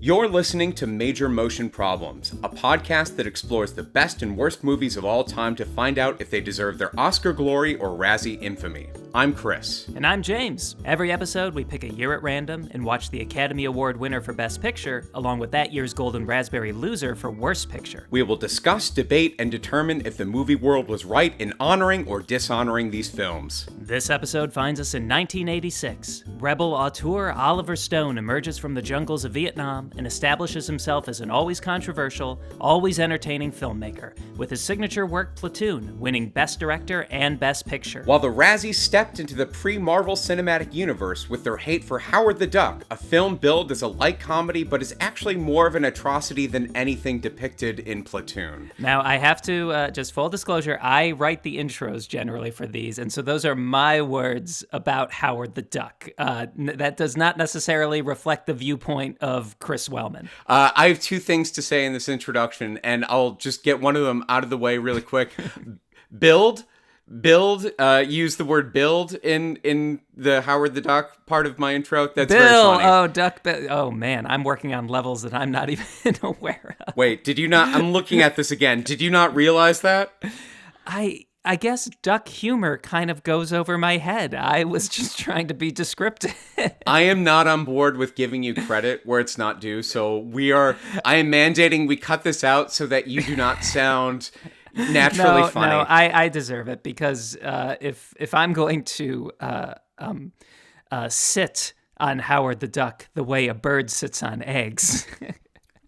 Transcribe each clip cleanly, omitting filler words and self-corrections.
You're listening to Major Motion Problems, a podcast that explores the best and worst movies of all time to find out if they deserve their Oscar glory or Razzie infamy. I'm Kris. And I'm James. Every episode, we pick a year at random and watch the Academy Award winner for Best Picture, along with that year's Golden Raspberry loser for Worst Picture. We will discuss, debate, and determine if the movie world was right in honoring or dishonoring these films. This episode finds us in 1986. Rebel auteur Oliver Stone emerges from the jungles of Vietnam and establishes himself as an always controversial, always entertaining filmmaker, with his signature work Platoon winning Best Director and Best Picture. While the Razzies stepped into the pre-Marvel Cinematic Universe with their hate for Howard the Duck, a film billed as a light comedy but is actually more of an atrocity than anything depicted in Platoon. Now, I have to, just full disclosure, I write the intros generally for these, and so those are my words about Howard the Duck. That does not necessarily reflect the viewpoint of Kris Wellman. I have two things to say in this introduction, and I'll just get one of them out of the way really quick. Build, use the word build in the Howard the Duck part of my intro. That's very funny. Oh man, I'm working on levels that I'm not even aware of. Wait, did you not? I'm looking at this again. Did you not realize that? I guess duck humor kind of goes over my head. I was just trying to be descriptive. I am not on board with giving you credit where it's not due. So I am mandating we cut this out so that you do not sound naturally funny. No, I deserve it because if I'm going to sit on Howard the Duck the way a bird sits on eggs.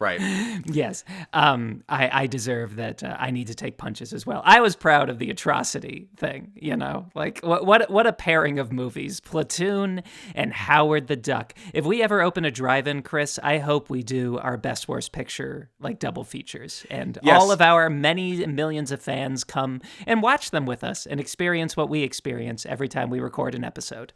Right. Yes. I deserve that. I need to take punches as well. I was proud of the atrocity thing, you know, like what a pairing of movies, Platoon and Howard the Duck. If we ever open a drive-in, Kris, I hope we do our best worst picture, like double features. And yes, all of our many millions of fans come and watch them with us and experience what we experience every time we record an episode.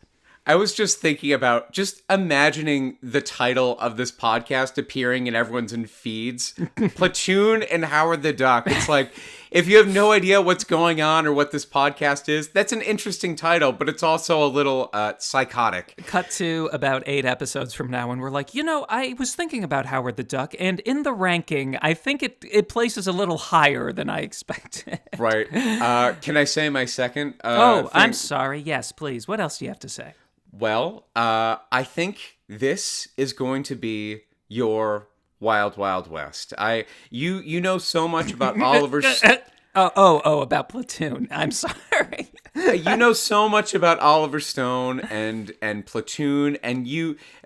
I was just thinking about just imagining the title of this podcast appearing in everyone's feeds. Platoon and Howard the Duck. It's like, if you have no idea what's going on or what this podcast is, that's an interesting title, but it's also a little psychotic. Cut to about 8 episodes from now, and we're like, you know, I was thinking about Howard the Duck, and in the ranking, I think it places a little higher than I expected. Right. Can I say my second thing? I'm sorry. Yes, please. What else do you have to say? Well, I think this is going to be your Wild Wild West. You know so much about Oliver's... about Platoon. I'm sorry. You know so much about Oliver Stone and Platoon, and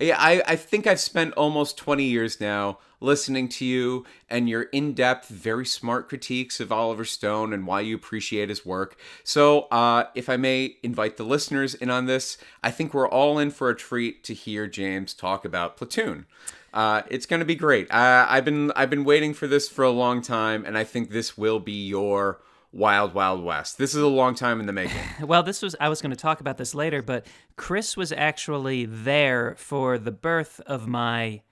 I think I've spent almost 20 years now listening to you and your in-depth, very smart critiques of Oliver Stone and why you appreciate his work. So if I may invite the listeners in on this, I think we're all in for a treat to hear James talk about Platoon. It's going to be great. I've been waiting for this for a long time, and I think this will be your Wild Wild West. This is a long time in the making. Well, I was going to talk about this later, but Kris was actually there for the birth of my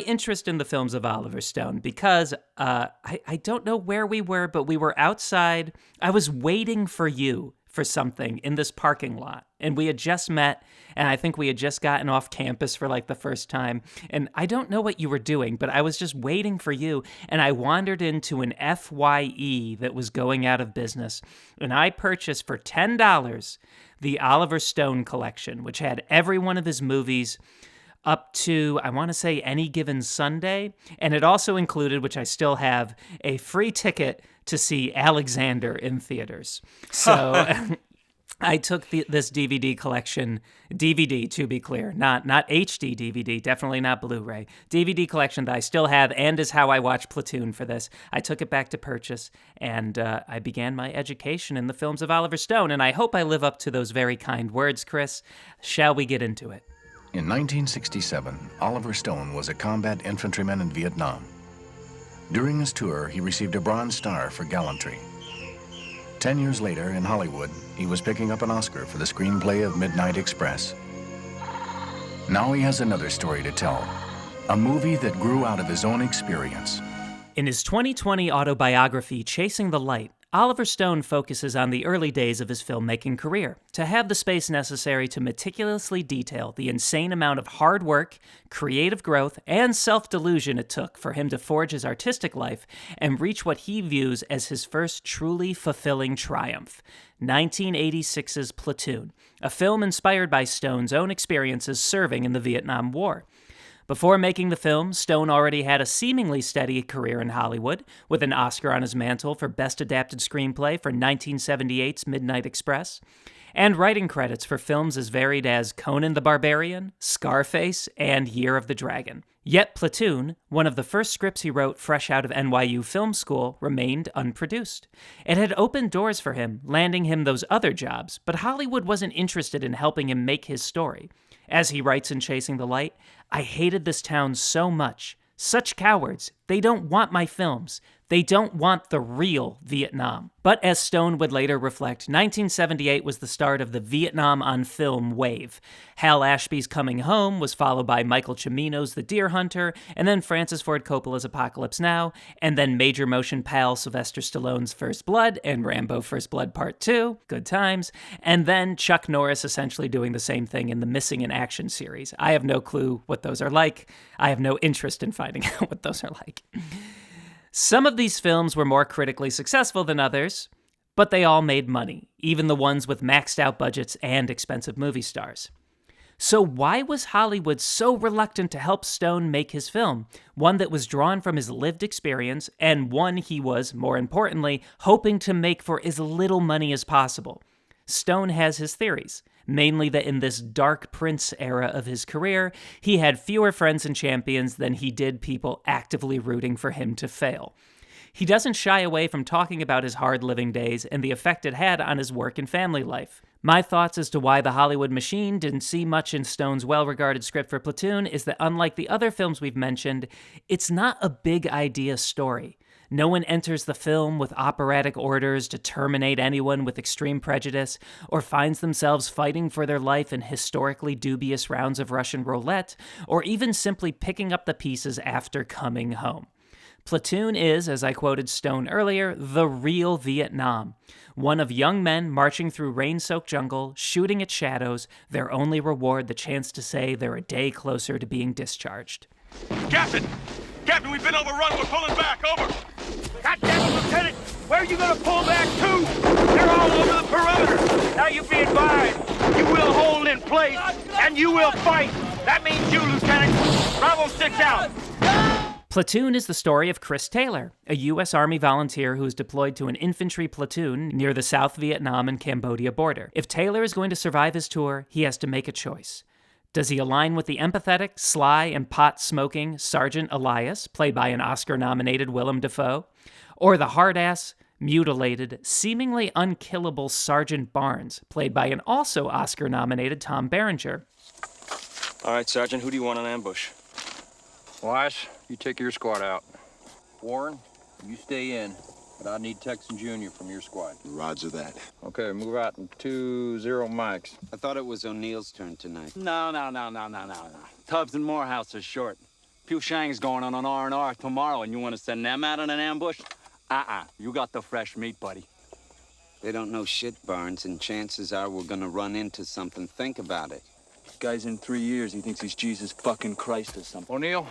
interest in the films of Oliver Stone, because I don't know where we were, but we were outside. I was waiting for you for something in this parking lot, and we had just met, and I think we had just gotten off campus for like the first time, and I don't know what you were doing, but I was just waiting for you, and I wandered into an FYE that was going out of business, and I purchased for $10 the Oliver Stone collection, which had every one of his movies up to, I want to say, Any Given Sunday. And it also included, which I still have, a free ticket to see Alexander in theaters. So I took this DVD collection, DVD to be clear, not HD DVD, definitely not Blu-ray, DVD collection that I still have and is how I watch Platoon for this. I took it back to purchase, and I began my education in the films of Oliver Stone, and I hope I live up to those very kind words, Kris. Shall we get into it? In 1967, Oliver Stone was a combat infantryman in Vietnam. During his tour, he received a Bronze Star for gallantry. 10 years later, in Hollywood, he was picking up an Oscar for the screenplay of Midnight Express. Now he has another story to tell, a movie that grew out of his own experience. In his 2020 autobiography, Chasing the Light, Oliver Stone focuses on the early days of his filmmaking career, to have the space necessary to meticulously detail the insane amount of hard work, creative growth, and self-delusion it took for him to forge his artistic life and reach what he views as his first truly fulfilling triumph, 1986's Platoon, a film inspired by Stone's own experiences serving in the Vietnam War. Before making the film, Stone already had a seemingly steady career in Hollywood, with an Oscar on his mantle for Best Adapted Screenplay for 1978's Midnight Express, and writing credits for films as varied as Conan the Barbarian, Scarface, and Year of the Dragon. Yet Platoon, one of the first scripts he wrote fresh out of NYU Film School, remained unproduced. It had opened doors for him, landing him those other jobs, but Hollywood wasn't interested in helping him make his story. As he writes in Chasing the Light, "I hated this town so much. Such cowards. They don't want my films. They don't want the real Vietnam." But as Stone would later reflect, 1978 was the start of the Vietnam on film wave. Hal Ashby's Coming Home was followed by Michael Cimino's The Deer Hunter, and then Francis Ford Coppola's Apocalypse Now, and then major motion pal Sylvester Stallone's First Blood and Rambo First Blood Part 2, good times, and then Chuck Norris essentially doing the same thing in the Missing in Action series. I have no clue what those are like. I have no interest in finding out what those are like. Some of these films were more critically successful than others, but they all made money, even the ones with maxed out budgets and expensive movie stars. So why was Hollywood so reluctant to help Stone make his film, one that was drawn from his lived experience and one he was, more importantly, hoping to make for as little money as possible? Stone has his theories, mainly that in this Dark Prince era of his career, he had fewer friends and champions than he did people actively rooting for him to fail. He doesn't shy away from talking about his hard living days and the effect it had on his work and family life. My thoughts as to why the Hollywood machine didn't see much in Stone's well-regarded script for Platoon is that unlike the other films we've mentioned, it's not a big idea story. No one enters the film with operatic orders to terminate anyone with extreme prejudice, or finds themselves fighting for their life in historically dubious rounds of Russian roulette, or even simply picking up the pieces after coming home. Platoon is, as I quoted Stone earlier, the real Vietnam. One of young men marching through rain-soaked jungle, shooting at shadows, their only reward the chance to say they're a day closer to being discharged. Captain! Captain, we've been overrun. We're pulling back. Over. God damn it, Lieutenant! Where are you gonna pull back to? They're all over the perimeter. Now you be advised. You will hold in place, and you will fight. That means you, Lieutenant. Bravo 6 out. Platoon is the story of Kris Taylor, a U.S. Army volunteer who is deployed to an infantry platoon near the South Vietnam and Cambodia border. If Taylor is going to survive his tour, he has to make a choice. Does he align with the empathetic, sly, and pot-smoking Sergeant Elias, played by an Oscar-nominated Willem Dafoe, or the hard-ass, mutilated, seemingly unkillable Sergeant Barnes, played by an also Oscar-nominated Tom Berenger? All right, Sergeant, who do you want on ambush? Weiss, you take your squad out. Warren, you stay in, but I need Texan Jr. from your squad. Roger that. Okay, move out in 2-0 mics. I thought it was O'Neill's turn tonight. No. Tubbs and Morehouse are short. Pew Shang's going on an R&R tomorrow, and you want to send them out on an ambush? You got the fresh meat, buddy. They don't know shit, Barnes, and chances are we're gonna run into something. Think about it. Guy's in 3 years. He thinks he's Jesus fucking Christ or something. O'Neill,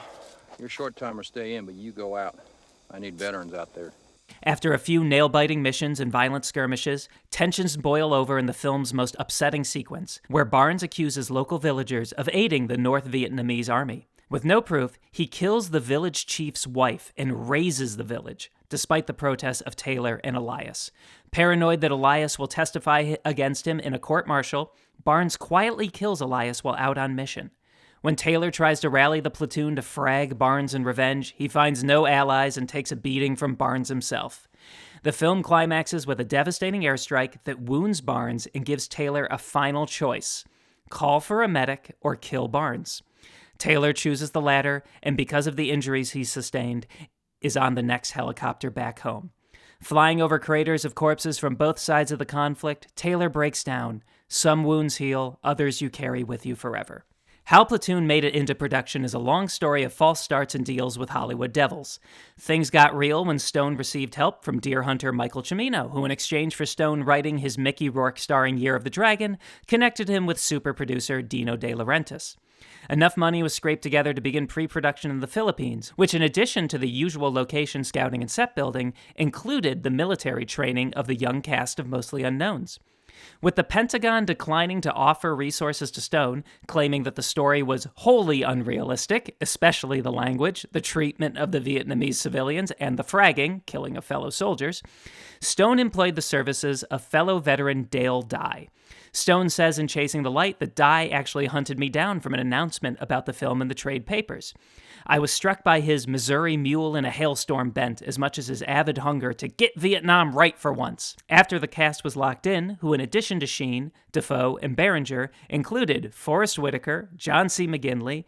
your short-timer stay in, but you go out. I need veterans out there. After a few nail-biting missions and violent skirmishes, tensions boil over in the film's most upsetting sequence, where Barnes accuses local villagers of aiding the North Vietnamese army. With no proof, he kills the village chief's wife and razes the village, despite the protests of Taylor and Elias. Paranoid that Elias will testify against him in a court-martial, Barnes quietly kills Elias while out on mission. When Taylor tries to rally the platoon to frag Barnes in revenge, he finds no allies and takes a beating from Barnes himself. The film climaxes with a devastating airstrike that wounds Barnes and gives Taylor a final choice: call for a medic or kill Barnes. Taylor chooses the latter, and because of the injuries he sustained, is on the next helicopter back home. Flying over craters of corpses from both sides of the conflict, Taylor breaks down. Some wounds heal, others you carry with you forever. How Platoon made it into production is a long story of false starts and deals with Hollywood devils. Things got real when Stone received help from deer hunter Michael Cimino, who in exchange for Stone writing his Mickey Rourke starring Year of the Dragon, connected him with super producer Dino De Laurentiis. Enough money was scraped together to begin pre-production in the Philippines, which in addition to the usual location scouting and set building, included the military training of the young cast of Mostly Unknowns. With the Pentagon declining to offer resources to Stone, claiming that the story was wholly unrealistic, especially the language, the treatment of the Vietnamese civilians, and the fragging, killing of fellow soldiers, Stone employed the services of fellow veteran Dale Dye. Stone says in Chasing the Light that Dye actually hunted me down from an announcement about the film in the trade papers. I was struck by his Missouri mule in a hailstorm bent as much as his avid hunger to get Vietnam right for once. After the cast was locked in, who in addition to Sheen, Defoe, and Berenger, included Forrest Whitaker, John C. McGinley,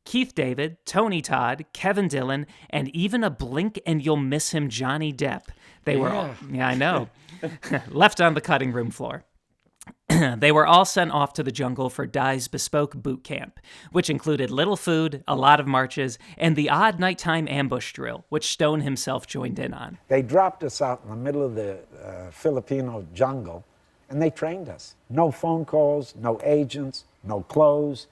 Keith David, Tony Todd, Kevin Dillon, and even a blink and you'll miss him Johnny Depp. They were all, I know, left on the cutting room floor. They were all sent off to the jungle for Dye's bespoke boot camp, which included little food, a lot of marches, and the odd nighttime ambush drill, which Stone himself joined in on. They dropped us out in the middle of the Filipino jungle, and they trained us. No phone calls, no agents, no clothes,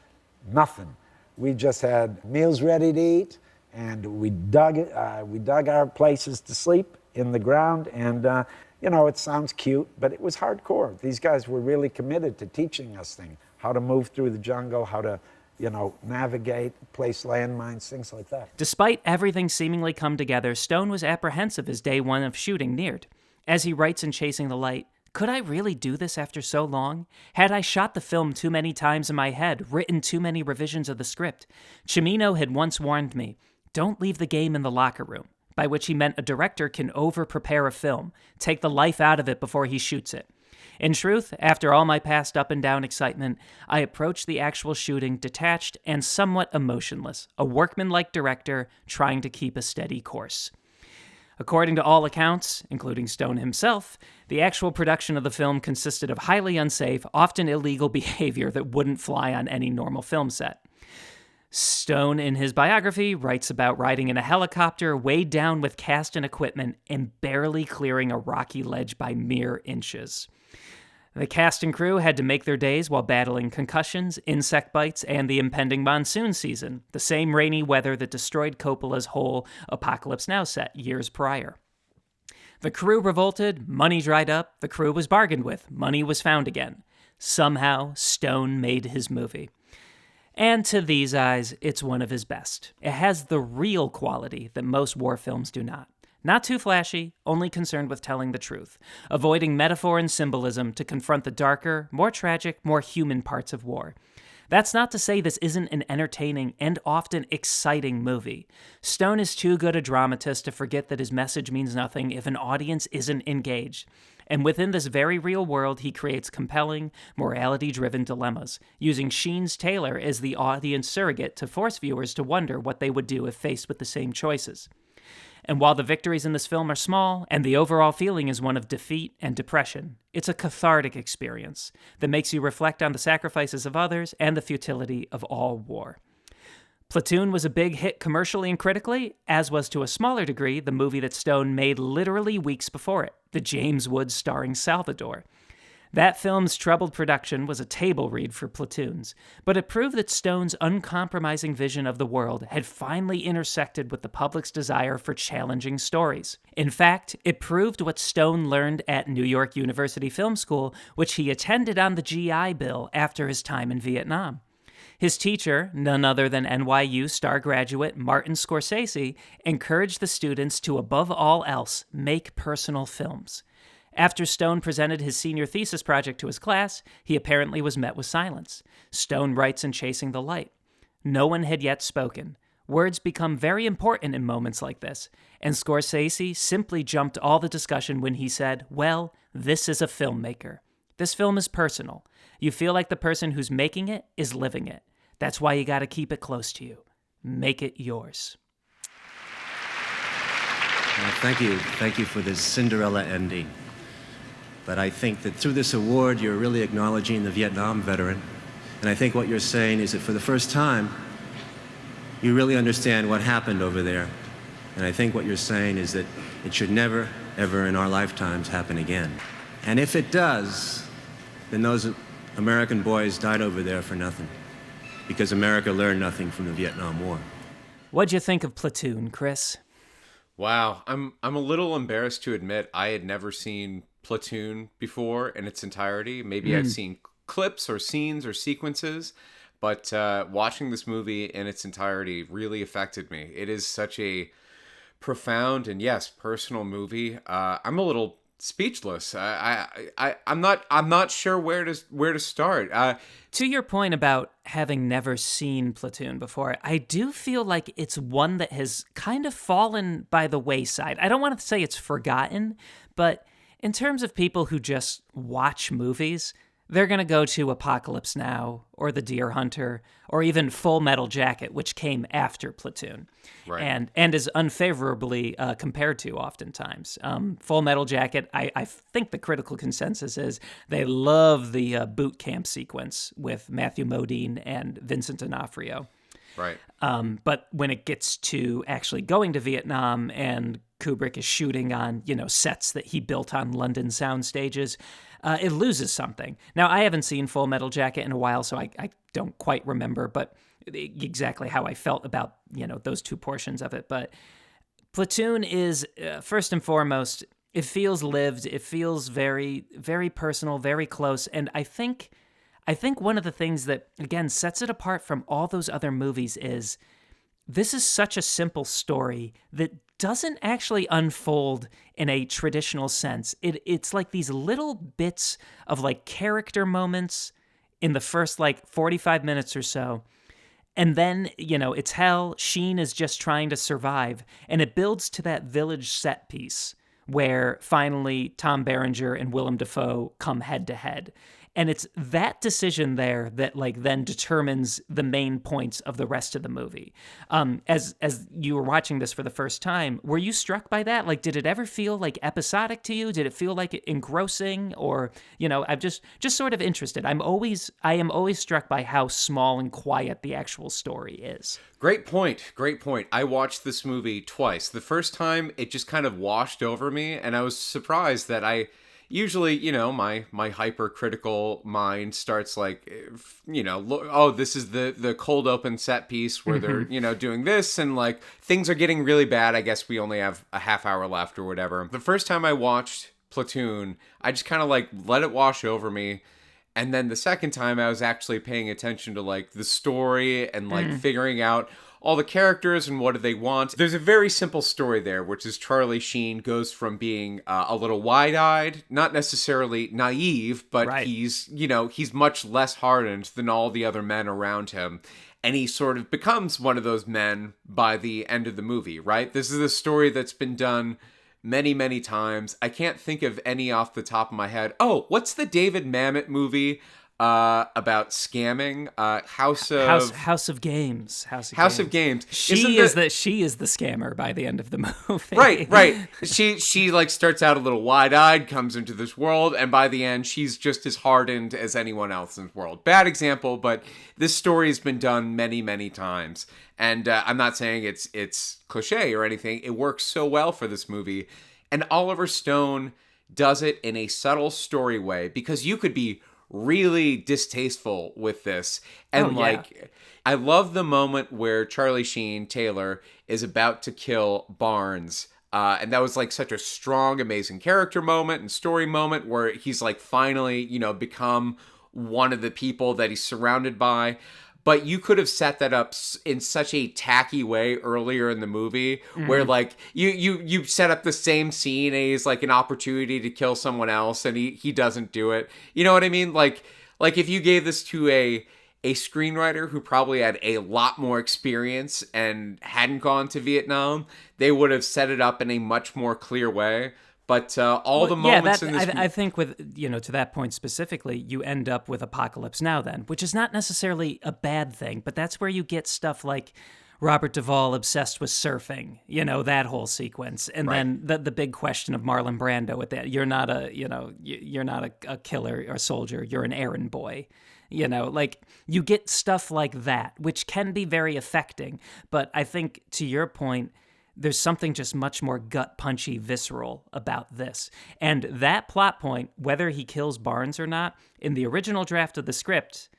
nothing. We just had meals ready to eat, and we dug our places to sleep in the ground, and you know, it sounds cute, but it was hardcore. These guys were really committed to teaching us things, how to move through the jungle, how to, you know, navigate, place landmines, things like that. Despite everything seemingly come together, Stone was apprehensive as day one of shooting neared. As he writes in Chasing the Light, could I really do this after so long? Had I shot the film too many times in my head, written too many revisions of the script? Cimino had once warned me, don't leave the game in the locker room, by which he meant a director can over-prepare a film, take the life out of it before he shoots it. In truth, after all my past up and down excitement, I approached the actual shooting detached and somewhat emotionless, a workmanlike director trying to keep a steady course. According to all accounts, including Stone himself, the actual production of the film consisted of highly unsafe, often illegal behavior that wouldn't fly on any normal film set. Stone, in his biography, writes about riding in a helicopter weighed down with cast and equipment and barely clearing a rocky ledge by mere inches. The cast and crew had to make their days while battling concussions, insect bites, and the impending monsoon season, the same rainy weather that destroyed Coppola's whole Apocalypse Now set years prior. The crew revolted, money dried up, the crew was bargained with, money was found again. Somehow, Stone made his movie. And to these eyes, it's one of his best. It has the real quality that most war films do not. Not too flashy, only concerned with telling the truth, avoiding metaphor and symbolism to confront the darker, more tragic, more human parts of war. That's not to say this isn't an entertaining and often exciting movie. Stone is too good a dramatist to forget that his message means nothing if an audience isn't engaged. And within this very real world, he creates compelling, morality-driven dilemmas, using Sheen's Taylor as the audience surrogate to force viewers to wonder what they would do if faced with the same choices. And while the victories in this film are small, and the overall feeling is one of defeat and depression, it's a cathartic experience that makes you reflect on the sacrifices of others and the futility of all war. Platoon was a big hit commercially and critically, as was to a smaller degree the movie that Stone made literally weeks before it, the James Woods starring Salvador. That film's troubled production was a table read for Platoon's, but it proved that Stone's uncompromising vision of the world had finally intersected with the public's desire for challenging stories. In fact, it proved what Stone learned at New York University Film School, which he attended on the GI Bill after his time in Vietnam. His teacher, none other than NYU star graduate Martin Scorsese, encouraged the students to, above all else, make personal films. After Stone presented his senior thesis project to his class, he apparently was met with silence. Stone writes in Chasing the Light, "No one had yet spoken. Words become very important in moments like this, and Scorsese simply jumped all the discussion when he said, well, this is a filmmaker. This film is personal. You feel like the person who's making it is living it. That's why you got to keep it close to you. Make it yours." Well, thank you. Thank you for this Cinderella ending. But I think that through this award, you're really acknowledging the Vietnam veteran And I think what you're saying is that for the first time, you really understand what happened over there. And I think what you're saying is that it should never, ever in our lifetimes happen again. And if it does, then those American boys died over there for nothing, because America learned nothing from the Vietnam War. What'd you think of Platoon, Kris? Wow, I'm a little embarrassed to admit I had never seen Platoon before in its entirety. Maybe I've seen clips or scenes or sequences, but watching this movie in its entirety really affected me. It is such a profound and, yes, personal movie. I'm a little speechless. I'm not sure where to start. To your point about having never seen Platoon before, I do feel like it's one that has kind of fallen by the wayside. I don't want to say it's forgotten, but in terms of people who just watch movies, they're going to go to Apocalypse Now or The Deer Hunter or even Full Metal Jacket, which came after Platoon, Right. and is unfavorably compared to oftentimes. Full Metal Jacket, I think the critical consensus is they love the boot camp sequence with Matthew Modine and Vincent D'Onofrio. Right. But when it gets to actually going to Vietnam and Kubrick is shooting on, sets that he built on London sound stages, it loses something. Now, I haven't seen Full Metal Jacket in a while, so I don't quite remember exactly how I felt about, those two portions of it. But Platoon is, first and foremost, it feels lived. It feels very, very personal, very close. And I think one of the things that, again, sets it apart from all those other movies is this is such a simple story that doesn't actually unfold in a traditional sense. It's like these little bits of like character moments in the first 45 minutes or so. And then, it's hell. Sheen is just trying to survive. And it builds to that village set piece where finally Tom Berenger and Willem Dafoe come head to head. And it's that decision there that then determines the main points of the rest of the movie. As you were watching this for the first time, were you struck by that? Did it ever feel episodic to you? Did it feel engrossing? Or, I'm just sort of interested. I am always struck by how small and quiet the actual story is. Great point. I watched this movie twice. The first time, it just kind of washed over me, and I was surprised that usually, my hypercritical mind starts this is the cold open set piece where they're, doing this and things are getting really bad. I guess we only have a half hour left or whatever. The first time I watched Platoon, I just kind of let it wash over me. And then the second time I was actually paying attention to the story and figuring out all the characters and what do they want. There's a very simple story there, which is Charlie Sheen goes from being a little wide-eyed, not necessarily naive, but right. he's much less hardened than all the other men around him. And he sort of becomes one of those men by the end of the movie, right? This is a story that's been done many, many times. I can't think of any off the top of my head. Oh, what's the David Mamet movie about scamming? House of Games. House of Games. She is the scammer by the end of the movie. Right. She starts out a little wide-eyed, comes into this world, and by the end she's just as hardened as anyone else in the world. Bad example, but this story has been done many, many times. And I'm not saying it's cliche or anything. It works so well for this movie. And Oliver Stone does it in a subtle story way, because you could be really distasteful with this. And I love the moment where Charlie Sheen, Taylor, is about to kill Barnes. And that was such a strong, amazing character moment and story moment where he's finally, become one of the people that he's surrounded by. But you could have set that up in such a tacky way earlier in the movie, where you set up the same scene and he's an opportunity to kill someone else and he doesn't do it. You know what I mean? If you gave this to a screenwriter who probably had a lot more experience and hadn't gone to Vietnam, they would have set it up in a much more clear way. But the moments in this... I think with, to that point specifically, you end up with Apocalypse Now then, which is not necessarily a bad thing, but that's where you get stuff like Robert Duvall obsessed with surfing, that whole sequence. And then the big question of Marlon Brando with that. You're not a killer or soldier, you're an errand boy. Like you get stuff like that, which can be very affecting. But I think to your point, there's something just much more gut-punchy, visceral about this. And that plot point, whether he kills Barnes or not, in the original draft of the script,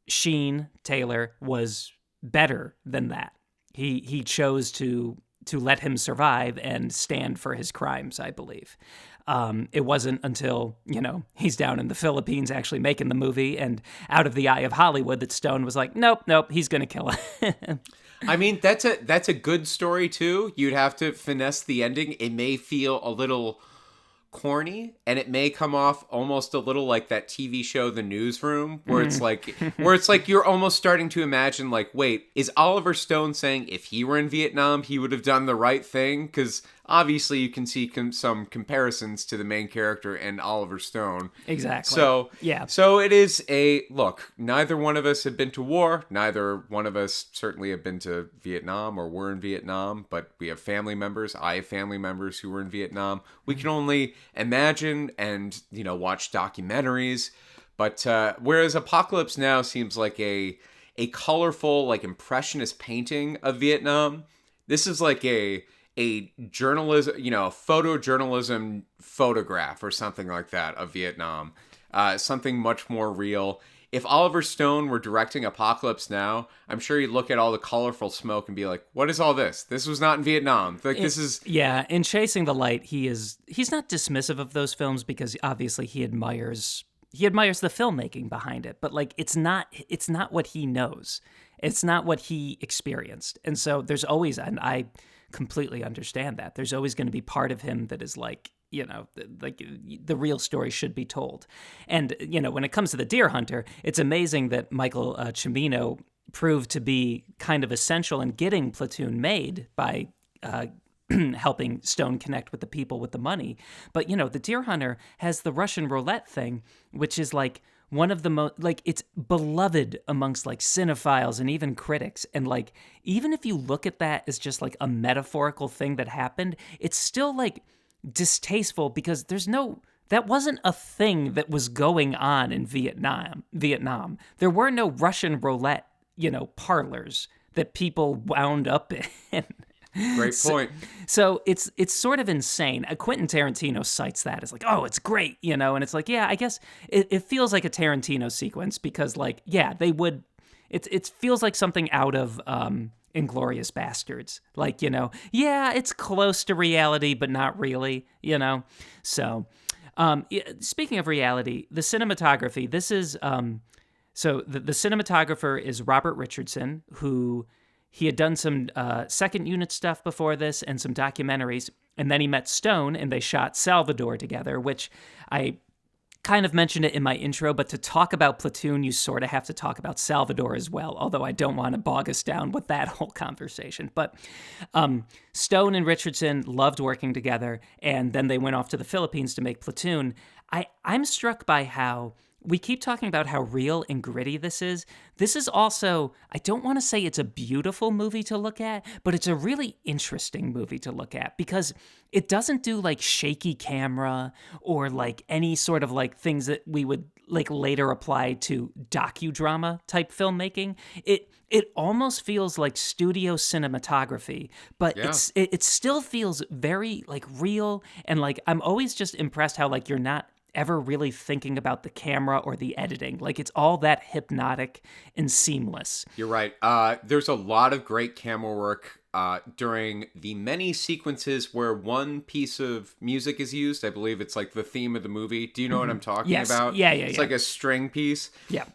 Sheen, Taylor, was better than that. He chose to let him survive and stand for his crimes, I believe. It wasn't until, he's down in the Philippines actually making the movie and out of the eye of Hollywood that Stone was like, nope, he's going to kill him. I mean, that's a good story too. You'd have to finesse the ending. It may feel a little corny, and it may come off almost a little like that TV show The Newsroom, where it's like you're almost starting to imagine, like, wait, is Oliver Stone saying if he were in Vietnam he would have done the right thing? Because obviously you can see some comparisons to the main character and Oliver Stone. Exactly. So yeah. So it is look, neither one of us have been to war. Neither one of us certainly have been to Vietnam or were in Vietnam, but we have family members. I have family members who were in Vietnam. We can only imagine and, watch documentaries. But whereas Apocalypse Now seems like a colorful, like, impressionist painting of Vietnam, this is like a journalism, photojournalism photograph or something like that of Vietnam. Something much more real. If Oliver Stone were directing Apocalypse Now, I'm sure he'd look at all the colorful smoke and be like, what is all this? This was not in Vietnam. This is... Yeah, in Chasing the Light, he's not dismissive of those films because obviously he admires the filmmaking behind it, but like it's not what he knows. It's not what he experienced. And so there's always, and I completely understand that, there's always going to be part of him that is like, like the real story should be told. And, when it comes to The Deer Hunter, it's amazing that Michael Cimino proved to be kind of essential in getting Platoon made by helping Stone connect with the people with the money. But, The Deer Hunter has the Russian roulette thing, which is like one of the most, like, it's beloved amongst like cinephiles and even critics. And like, even if you look at that as just like a metaphorical thing that happened, it's still like distasteful because that wasn't a thing that was going on in Vietnam. There were no Russian roulette, parlors that people wound up in. Great point. So it's sort of insane. Quentin Tarantino cites that as like, oh, it's great, and it's like, yeah, I guess it feels like a Tarantino sequence because like, yeah, they would, it feels like something out of Inglourious Bastards. Like, yeah, it's close to reality, but not really, So, speaking of reality, the cinematography, this is, so the cinematographer is Robert Richardson, who he had done some second unit stuff before this and some documentaries, and then he met Stone and they shot Salvador together, which I kind of mentioned it in my intro, but to talk about Platoon, you sort of have to talk about Salvador as well, although I don't want to bog us down with that whole conversation. But Stone and Richardson loved working together, and then they went off to the Philippines to make Platoon. I'm struck by how we keep talking about how real and gritty this is. This is also, I don't want to say it's a beautiful movie to look at, but it's a really interesting movie to look at because it doesn't do like shaky camera or like any sort of like things that we would like later apply to docudrama type filmmaking. It almost feels like studio cinematography, but yeah. it still feels very like real, and like I'm always just impressed how like you're not ever really thinking about the camera or the editing. Like it's all that hypnotic and seamless. You're right. There's a lot of great camera work during the many sequences where one piece of music is used. I believe it's like the theme of the movie. Do you know what I'm talking about? Yeah. It's like a string piece. Yeah.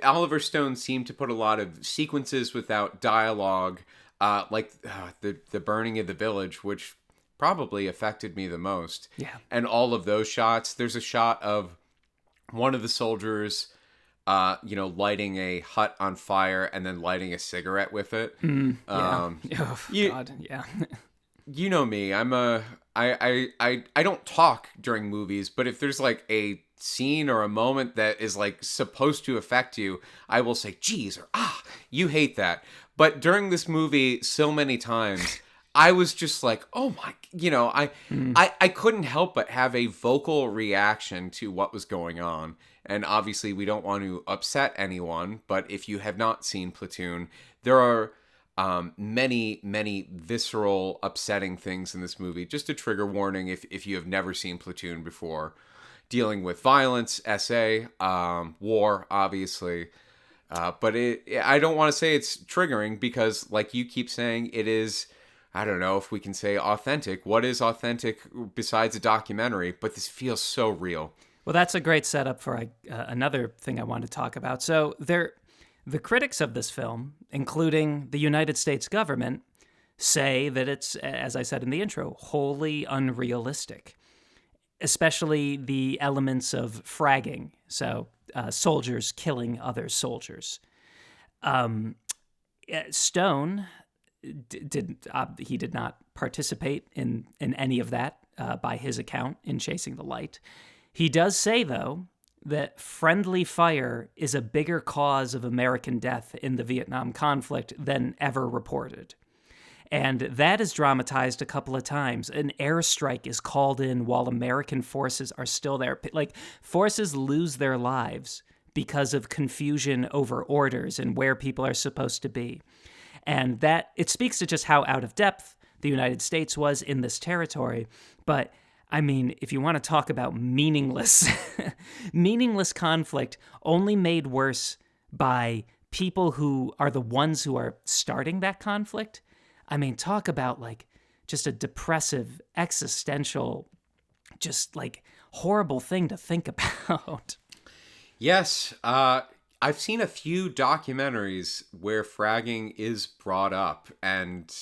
Oliver Stone seemed to put a lot of sequences without dialogue, like the burning of the village, which probably affected me the most. Yeah. And all of those shots. There's a shot of one of the soldiers lighting a hut on fire and then lighting a cigarette with it. Yeah. God, yeah. You know me. I don't talk during movies, but if there's like a scene or a moment that is like supposed to affect you, I will say, geez, or you hate that. But during this movie, so many times, I was just like, oh my, I couldn't help but have a vocal reaction to what was going on. and obviously we don't want to upset anyone, but if you have not seen Platoon, there are many visceral, upsetting things in this movie. Just a trigger warning if you have never seen Platoon before. Dealing with violence, war, obviously. But I don't want to say it's triggering because, like you keep saying, it is, I don't know if we can say authentic. What is authentic besides a documentary? But this feels so real. Well, that's a great setup for another thing I want to talk about. So the critics of this film, including the United States government, say that it's, as I said in the intro, wholly unrealistic, especially the elements of fragging, so soldiers killing other soldiers. Stone did not participate in any of that by his account in Chasing the Light. He does say, though, that friendly fire is a bigger cause of American death in the Vietnam conflict than ever reported. And that is dramatized a couple of times. An airstrike is called in while American forces are still there. Like, forces lose their lives because of confusion over orders and where people are supposed to be. And that, it speaks to just how out of depth the United States was in this territory. But I mean, if you want to talk about meaningless conflict only made worse by people who are the ones who are starting that conflict, I mean, talk about like just a depressive, existential, just like horrible thing to think about. Yes, I've seen a few documentaries where fragging is brought up, and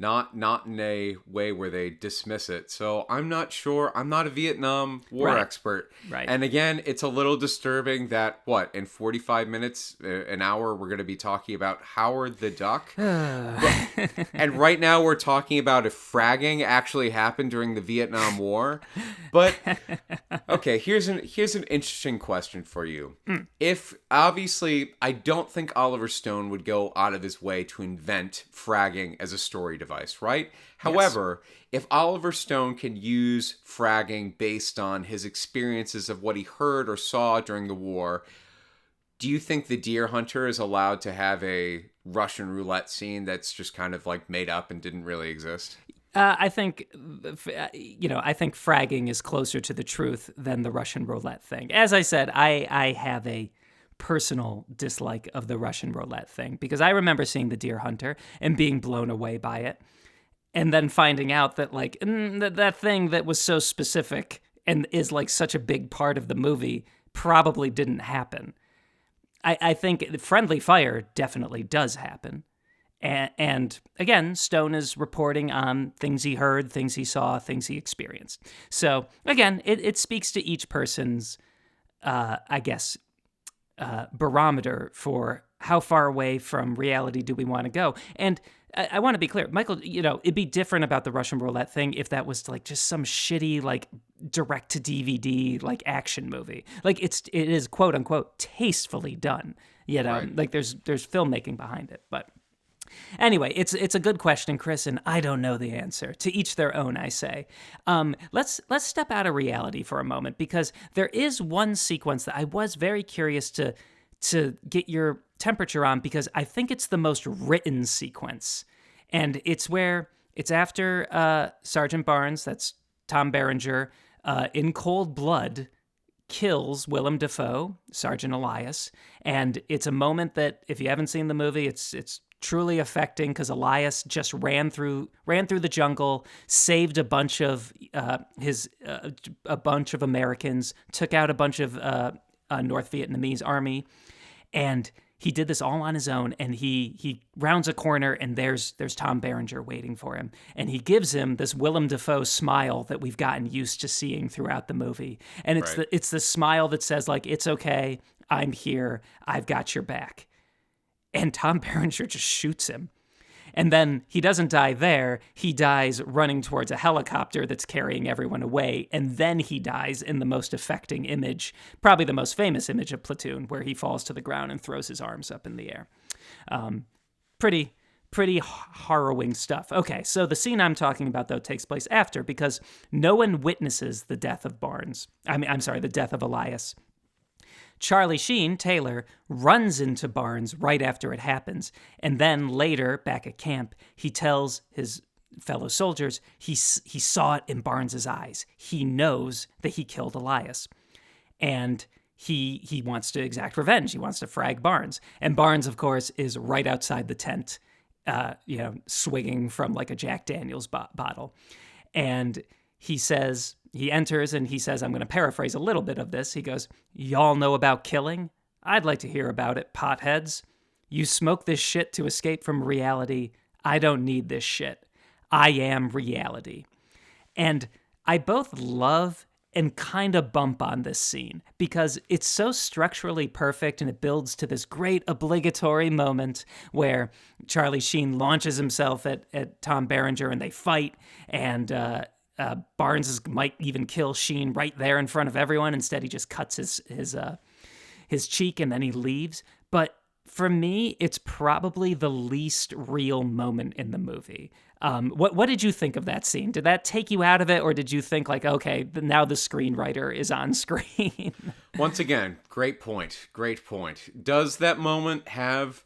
not in a way where they dismiss it. So I'm not sure. I'm not a Vietnam War expert. Right. And again, it's a little disturbing that, in 45 minutes, an hour, we're going to be talking about Howard the Duck. And right now we're talking about if fragging actually happened during the Vietnam War. But, okay, here's an interesting question for you. If, obviously, I don't think Oliver Stone would go out of his way to invent fragging as a story device, right? However, if Oliver Stone can use fragging based on his experiences of what he heard or saw during the war, do you think the deer hunter is allowed to have a Russian roulette scene that's just kind of like made up and didn't really exist? I think fragging is closer to the truth than the Russian roulette thing. As I said, I have a personal dislike of the Russian roulette thing because I remember seeing The Deer Hunter and being blown away by it, and then finding out that like that thing that was so specific and is like such a big part of the movie probably didn't happen. I think friendly fire definitely does happen. And again, Stone is reporting on things he heard, things he saw, things he experienced. So again, it speaks to each person's, barometer for how far away from reality do we want to go. And I want to be clear, Michael, it'd be different about the Russian roulette thing if that was like just some shitty, like direct to DVD, like action movie. Like it is quote unquote tastefully done, Right. like there's filmmaking behind it. But anyway, it's a good question, Kris, and I don't know the answer. To each their own, I say. Let's step out of reality for a moment, because there is one sequence that I was very curious to get your temperature on, because I think it's the most written sequence. And it's after Sergeant Barnes, that's Tom Berenger, in cold blood kills Willem Dafoe, Sergeant Elias. And it's a moment that, if you haven't seen the movie, it's truly affecting, because Elias just ran through the jungle, saved a bunch of Americans, took out a bunch of North Vietnamese army, and he did this all on his own. And he rounds a corner, and there's Tom Berenger waiting for him, and he gives him this Willem Dafoe smile that we've gotten used to seeing throughout the movie. And it's the smile that says like, it's okay, I'm here, I've got your back. And Tom Berenger just shoots him. And then he doesn't die there. He dies running towards a helicopter that's carrying everyone away. And then he dies in the most affecting image, probably the most famous image of Platoon, where he falls to the ground and throws his arms up in the air. Pretty harrowing stuff. Okay, so the scene I'm talking about, though, takes place after, because no one witnesses the death of Barnes. The death of Elias. Charlie Sheen, Taylor, runs into Barnes right after it happens. And then later, back at camp, he tells his fellow soldiers he saw it in Barnes's eyes. He knows that he killed Elias. And he wants to exact revenge. He wants to frag Barnes. And Barnes, of course, is right outside the tent, swigging from like a Jack Daniels bottle. And he enters and he says, I'm going to paraphrase a little bit of this. He goes, "Y'all know about killing? I'd like to hear about it, potheads. You smoke this shit to escape from reality. I don't need this shit. I am reality." And I both love and kind of bump on this scene because it's so structurally perfect and it builds to this great obligatory moment where Charlie Sheen launches himself at Tom Berenger and they fight, and Barnes might even kill Sheen right there in front of everyone. Instead, he just cuts his cheek and then he leaves. But for me, it's probably the least real moment in the movie. What did you think of that scene? Did that take you out of it, or did you think like, okay, now the screenwriter is on screen? Once again, great point. Does that moment have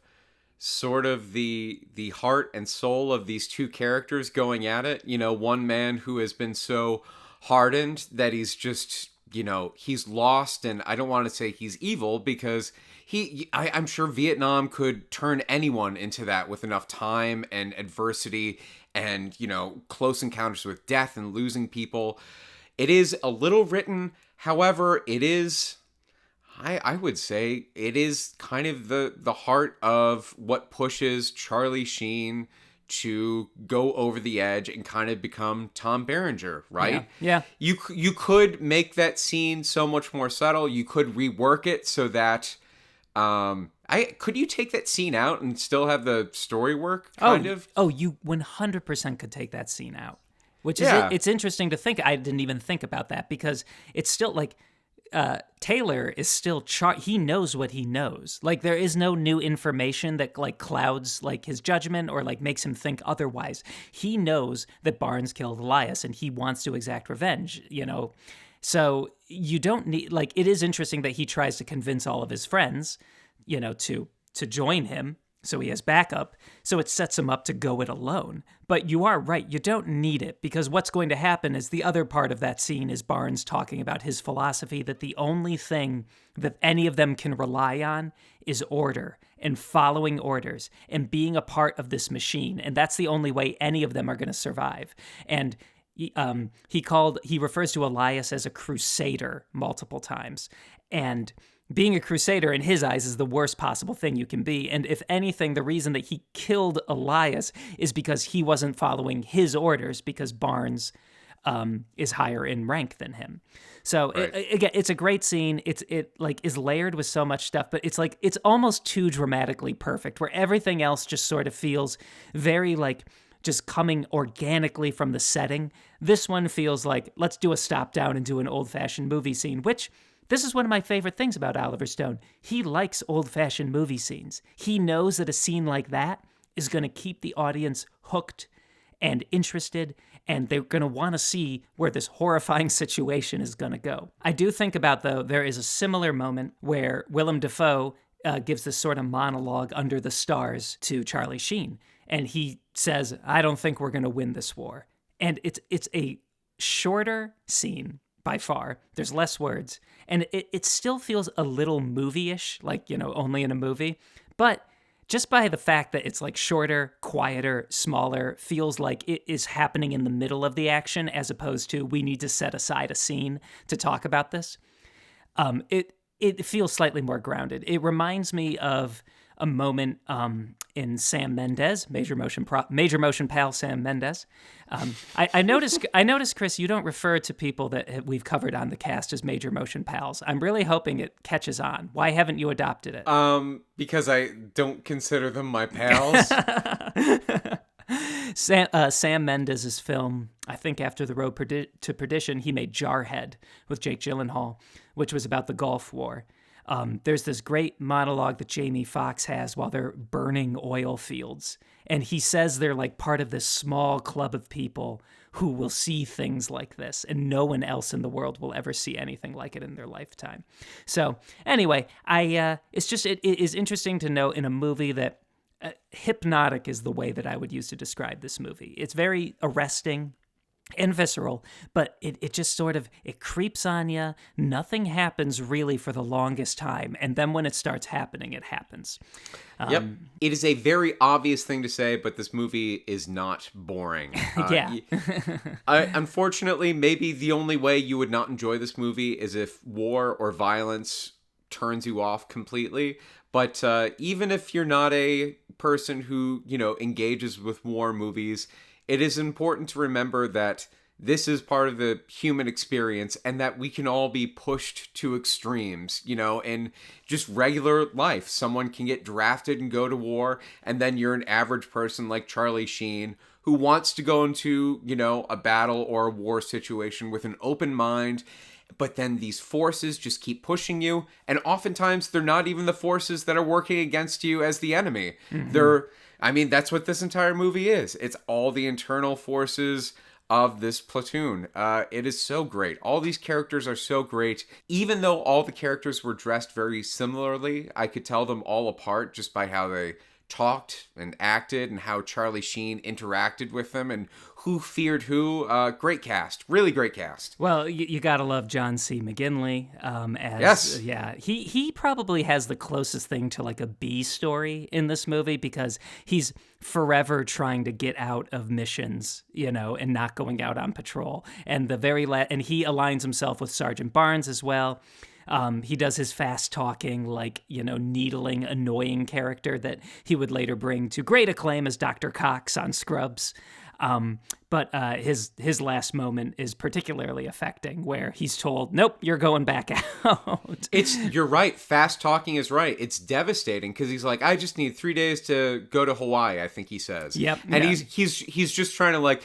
sort of the heart and soul of these two characters going at it? One man who has been so hardened that he's just, he's lost, and I don't want to say he's evil because I'm sure Vietnam could turn anyone into that with enough time and adversity and, close encounters with death and losing people. It is a little written. However, it is, I would say, it is kind of the heart of what pushes Charlie Sheen to go over the edge and kind of become Tom Berenger, right? Yeah. You could make that scene so much more subtle. You could rework it so that could you take that scene out and still have the story work kind of? Oh, you 100% could take that scene out. Which is it's interesting to think. I didn't even think about that because it's still like Taylor is still he knows what he knows. Like there is no new information that like clouds like his judgment or like makes him think otherwise. He knows that Barnes killed Elias and he wants to exact revenge, So you don't need, like, it is interesting that he tries to convince all of his friends, to join him so he has backup. So it sets him up to go it alone. But you are right, you don't need it because what's going to happen is the other part of that scene is Barnes talking about his philosophy that the only thing that any of them can rely on is order and following orders and being a part of this machine. And that's the only way any of them are going to survive. And he refers to Elias as a crusader multiple times, and being a crusader in his eyes is the worst possible thing you can be. And if anything, the reason that he killed Elias is because he wasn't following his orders because Barnes is higher in rank than him. So right. Again, it's a great scene. It is layered with so much stuff, but it's almost too dramatically perfect where everything else just sort of feels very like just coming organically from the setting. This one feels like, let's do a stop down and do an old-fashioned movie scene, which this is one of my favorite things about Oliver Stone. He likes old-fashioned movie scenes. He knows that a scene like that is going to keep the audience hooked and interested, and they're going to want to see where this horrifying situation is going to go. I do think about, though, there is a similar moment where Willem Dafoe gives this sort of monologue under the stars to Charlie Sheen. And he says, I don't think we're going to win this war. And it's a shorter scene by far. There's less words. And it still feels a little movie-ish, like, only in a movie. But just by the fact that it's like shorter, quieter, smaller, feels like it is happening in the middle of the action as opposed to we need to set aside a scene to talk about this. It feels slightly more grounded. It reminds me of a moment in Sam Mendes, major motion pal Sam Mendes. I noticed, Kris, you don't refer to people that we've covered on the cast as major motion pals. I'm really hoping it catches on. Why haven't you adopted it? Because I don't consider them my pals. Sam Mendes' film, I think after The Road to Perdition, he made Jarhead with Jake Gyllenhaal, which was about the Gulf War. there's this great monologue that Jamie Foxx has while they're burning oil fields. And he says they're like part of this small club of people who will see things like this, and no one else in the world will ever see anything like it in their lifetime. So anyway, it is interesting to know in a movie that hypnotic is the way that I would use to describe this movie. It's very arresting and visceral, but it just sort of, it creeps on you. Nothing happens really for the longest time, and then when it starts happening, it happens. Yep. It is a very obvious thing to say, but this movie is not boring. Yeah. Unfortunately, maybe the only way you would not enjoy this movie is if war or violence turns you off completely. But even if you're not a person who, engages with war movies, it is important to remember that this is part of the human experience and that we can all be pushed to extremes, in just regular life. Someone can get drafted and go to war, and then you're an average person like Charlie Sheen who wants to go into, a battle or a war situation with an open mind. But then these forces just keep pushing you, and oftentimes they're not even the forces that are working against you as the enemy. Mm-hmm. That's what this entire movie is. It's all the internal forces of this platoon. It is so great. All these characters are so great. Even though all the characters were dressed very similarly, I could tell them all apart just by how they talked and acted and how Charlie Sheen interacted with them and who feared who. Great cast. Really great cast. Well, you gotta love John C. McGinley. Yes. Yeah. He probably has the closest thing to like a B story in this movie because he's forever trying to get out of missions, and not going out on patrol. And and he aligns himself with Sergeant Barnes as well. He does his fast talking, needling, annoying character that he would later bring to great acclaim as Dr. Cox on Scrubs. But his last moment is particularly affecting, where he's told, "Nope, you're going back out." You're right. Fast talking is right. It's devastating because he's like, "I just need 3 days to go to Hawaii," I think he says. Yep. And yeah. he's just trying to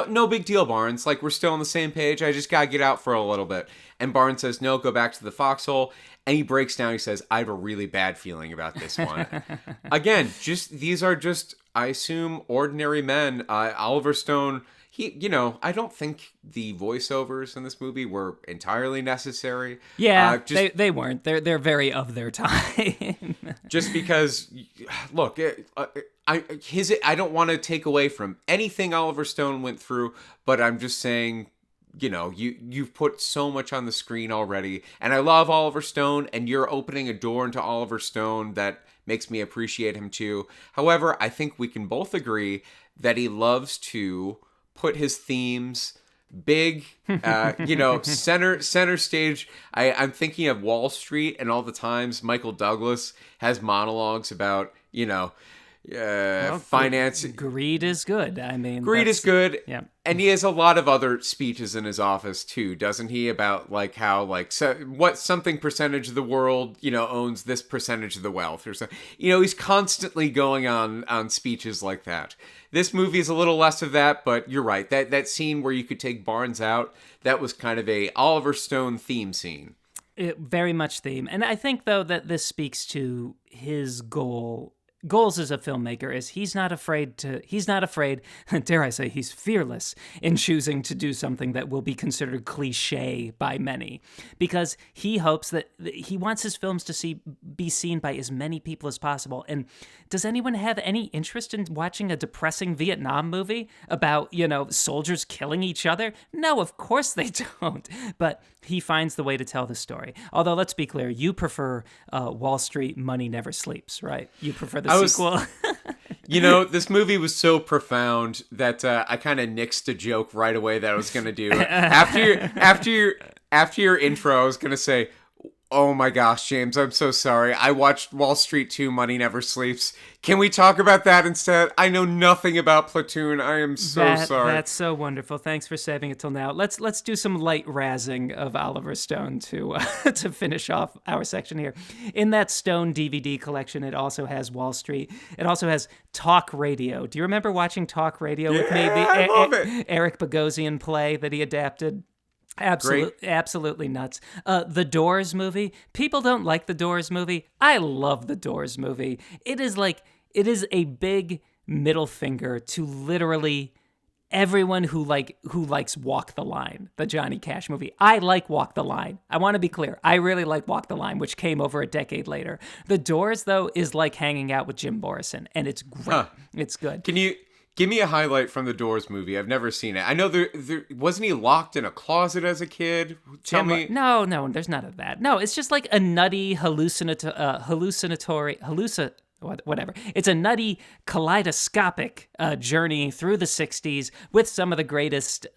no big deal, Barnes. Like, we're still on the same page. I just gotta get out for a little bit. And Barnes says, "No, go back to the foxhole." And he breaks down. He says, "I have a really bad feeling about this one." Again, these are just, I assume, ordinary men. Oliver Stone, I don't think the voiceovers in this movie were entirely necessary. Yeah, they weren't. They're very of their time. Just because, look, I don't want to take away from anything Oliver Stone went through, but I'm just saying, you've put so much on the screen already, and I love Oliver Stone, and you're opening a door into Oliver Stone that makes me appreciate him too. However, I think we can both agree that he loves to put his themes big, center stage. I'm thinking of Wall Street and all the times Michael Douglas has monologues about, finance. Greed is good. Greed is good. Yeah. And he has a lot of other speeches in his office too, doesn't he? About how what something percentage of the world, owns this percentage of the wealth or something. He's constantly going on speeches like that. This movie is a little less of that, but you're right. That scene where you could take Barnes out, that was kind of a Oliver Stone theme scene. Very much theme. And I think, though, that this speaks to his goals as a filmmaker is he's not afraid, dare I say, he's fearless in choosing to do something that will be considered cliche by many, because he hopes that he wants his films to be seen by as many people as possible. And does anyone have any interest in watching a depressing Vietnam movie about, soldiers killing each other? No, of course they don't. But he finds the way to tell the story. Although, let's be clear, you prefer Wall Street, Money Never Sleeps, right? You prefer the sequel. This movie was so profound that I kind of nixed a joke right away that I was going to do. After your intro, I was going to say, "Oh my gosh, James, I'm so sorry. I watched Wall Street 2, Money Never Sleeps. Can we talk about that instead? I know nothing about Platoon. I am so sorry." That's so wonderful. Thanks for saving it till now. Let's do some light razzing of Oliver Stone to finish off our section here. In that Stone DVD collection, it also has Wall Street. It also has Talk Radio. Do you remember watching Talk Radio with me? I love it. Eric Bogosian play that he adapted. Absolutely nuts. The Doors movie. People don't like the Doors movie. I love the Doors movie. It is a big middle finger to literally everyone who likes Walk the Line, the Johnny Cash movie. I like Walk the Line. I want to be clear. I really like Walk the Line, which came over a decade later. The Doors, though, is like hanging out with Jim Morrison, and it's great. Huh. It's good. Can you give me a highlight from the Doors movie? I've never seen it. I know there wasn't he locked in a closet as a kid? Tell me. No, there's none of that. No, it's just like a nutty whatever. It's a nutty, kaleidoscopic journey through the 60s with some of the greatest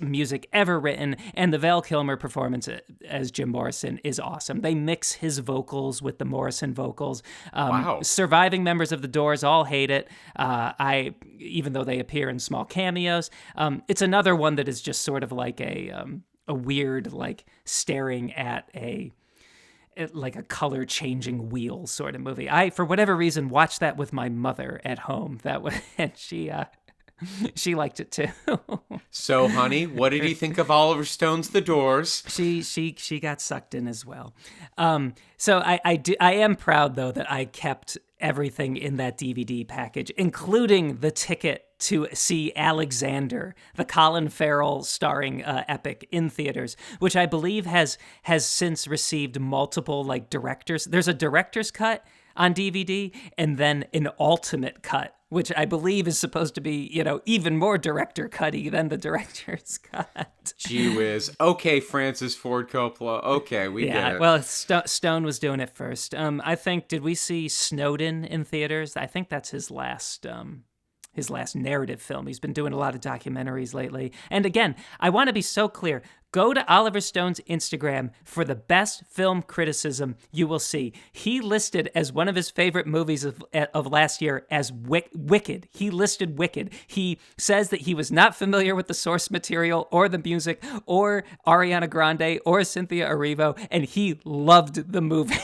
music ever written, and the Val Kilmer performance as Jim Morrison is awesome. They mix his vocals with the Morrison vocals. Wow. Surviving members of the Doors all hate it, even though they appear in small cameos. It's another one that is just sort of like a weird, like staring at like a color changing wheel sort of movie. I, for whatever reason, watched that with my mother at home. And she liked it too. So, honey, what did you think of Oliver Stone's The Doors? She got sucked in as well. So I am proud though that I kept everything in that DVD package, including the ticket to see Alexander, the Colin Farrell starring epic in theaters, which I believe has since received multiple like directors. There's a director's cut on DVD and then an ultimate cut, which I believe is supposed to be, even more director cutty than the director's cut. Gee whiz. Okay, Francis Ford Coppola. Okay, we get it. Well, Stone was doing it first. I think, did we see Snowden in theaters? I think that's his last narrative film. He's been doing a lot of documentaries lately. And again, I want to be so clear. Go to Oliver Stone's Instagram for the best film criticism you will see. He listed as one of his favorite movies of last year as Wicked. He listed Wicked. He says that he was not familiar with the source material or the music or Ariana Grande or Cynthia Erivo, and he loved the movie.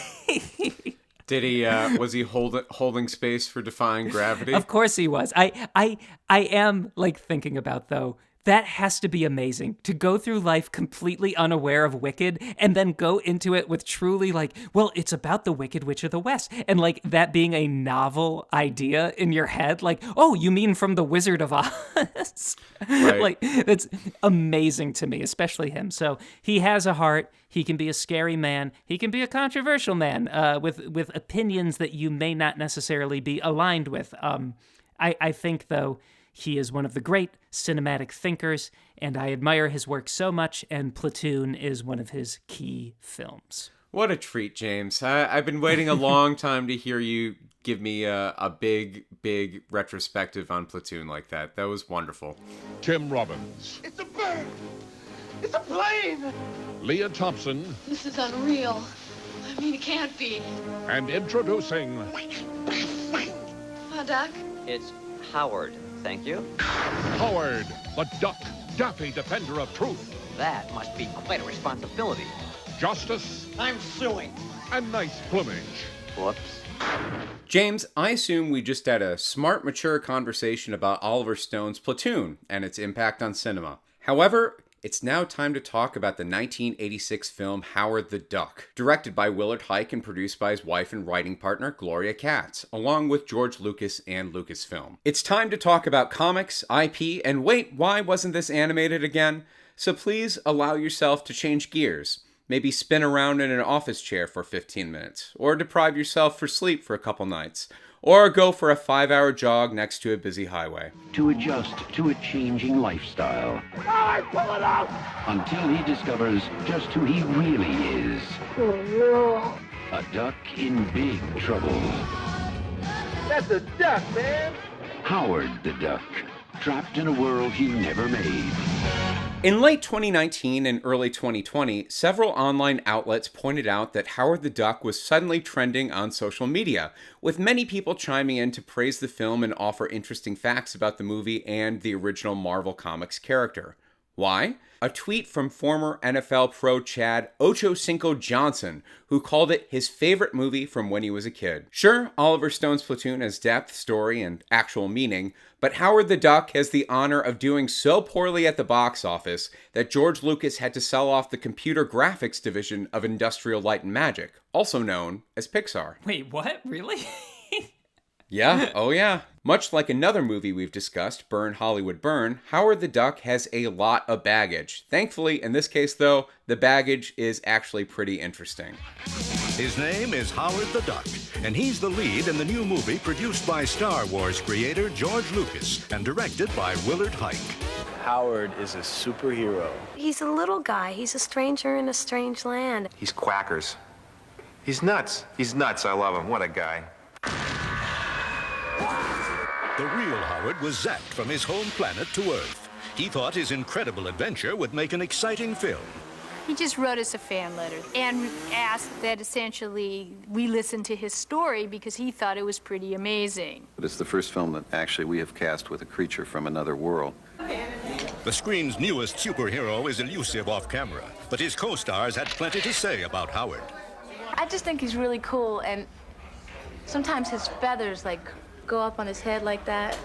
Did he? Was he holding space for Defying Gravity? Of course he was. I am like thinking about though. That has to be amazing to go through life completely unaware of Wicked and then go into it with truly like, well, it's about the Wicked Witch of the West. And like that being a novel idea in your head, like, oh, you mean from The Wizard of Oz? Right. Like, that's amazing to me, especially him. So he has a heart. He can be a scary man. He can be a controversial man with opinions that you may not necessarily be aligned with. I think, though, he is one of the great cinematic thinkers, and I admire his work so much, and Platoon is one of his key films. What a treat, James. I've been waiting a long time to hear you give me a big retrospective on Platoon like that. That was wonderful. Tim Robbins. It's a bird! It's a plane! Leah Thompson. This is unreal. I mean, it can't be. And introducing... Doc? It's Howard. Thank you. Howard, the Duck, daffy defender of truth. That must be quite a responsibility. Justice. I'm suing. And nice plumage. Whoops. James, I assume we just had a smart, mature conversation about Oliver Stone's Platoon and its impact on cinema. However, it's now time to talk about the 1986 film Howard the Duck, directed by Willard Huyck and produced by his wife and writing partner Gloria Katz, along with George Lucas and Lucasfilm. It's time to talk about comics, IP, and wait, why wasn't this animated again? So please allow yourself to change gears. Maybe spin around in an office chair for 15 minutes, or deprive yourself for sleep for a couple nights, or go for a 5-hour jog next to a busy highway. To adjust to a changing lifestyle. I pull it out! Until he discovers just who he really is. Oh, no. A duck in big trouble. That's a duck, man! Howard the Duck, trapped in a world he never made. In late 2019 and early 2020, several online outlets pointed out that Howard the Duck was suddenly trending on social media, with many people chiming in to praise the film and offer interesting facts about the movie and the original Marvel Comics character. Why? A tweet from former NFL pro Chad Ocho Cinco Johnson, who called it his favorite movie from when he was a kid. Sure, Oliver Stone's Platoon has depth, story, and actual meaning, but Howard the Duck has the honor of doing so poorly at the box office that George Lucas had to sell off the computer graphics division of Industrial Light and Magic, also known as Pixar. Wait, what? Really? Yeah, oh yeah. Much like another movie we've discussed, Burn, Hollywood, Burn, Howard the Duck has a lot of baggage. Thankfully, in this case though, the baggage is actually pretty interesting. His name is Howard the Duck, and he's the lead in the new movie produced by Star Wars creator George Lucas and directed by Willard Huyck. Howard is a superhero. He's a little guy. He's a stranger in a strange land. He's quackers. He's nuts. He's nuts. I love him. What a guy. The real Howard was zapped from his home planet to Earth. He thought his incredible adventure would make an exciting film. He just wrote us a fan letter and asked that essentially we listen to his story because he thought it was pretty amazing. But it's the first film that actually we have cast with a creature from another world. The screen's newest superhero is elusive off camera, but his co-stars had plenty to say about Howard. I just think he's really cool, and sometimes his feathers go up on his head like that,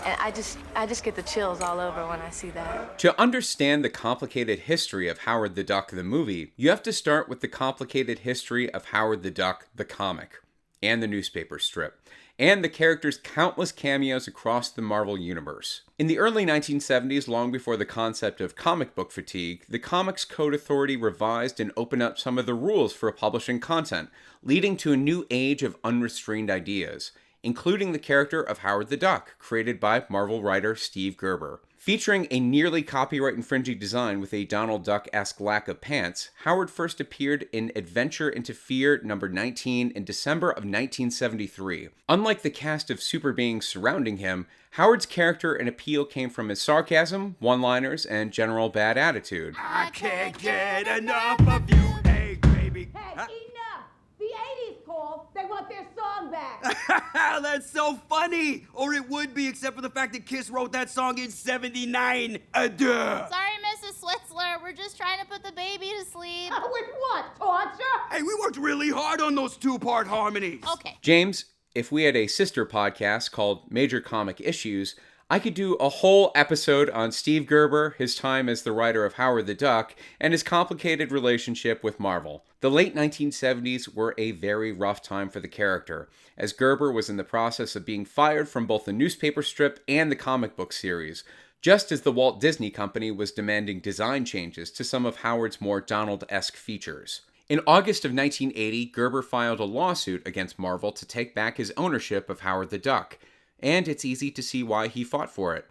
and I just get the chills all over when I see that. To understand the complicated history of Howard the Duck the movie, you have to start with the complicated history of Howard the Duck the comic, and the newspaper strip, and the character's countless cameos across the Marvel Universe. In the early 1970s, long before the concept of comic book fatigue, the Comics Code Authority revised and opened up some of the rules for publishing content, leading to a new age of unrestrained ideas, including the character of Howard the Duck, created by Marvel writer Steve Gerber. Featuring a nearly copyright-infringing design with a Donald Duck-esque lack of pants, Howard first appeared in Adventure into Fear number 19 in December of 1973. Unlike the cast of super beings surrounding him, Howard's character and appeal came from his sarcasm, one-liners, and general bad attitude. I can't get enough of you, hey, baby. Hey, enough! The 80s call. They want their song back. That's so funny. Or it would be, except for the fact that Kiss wrote that song in '79. Duh. Sorry, Mrs. Switzler. We're just trying to put the baby to sleep. With what? Torture? Hey, we worked really hard on those two-part harmonies. Okay. James, if we had a sister podcast called Major Comic Issues, I could do a whole episode on Steve Gerber, his time as the writer of Howard the Duck, and his complicated relationship with Marvel. The late 1970s were a very rough time for the character, as Gerber was in the process of being fired from both the newspaper strip and the comic book series, just as the Walt Disney Company was demanding design changes to some of Howard's more Donald-esque features. In August of 1980, Gerber filed a lawsuit against Marvel to take back his ownership of Howard the Duck, and it's easy to see why he fought for it.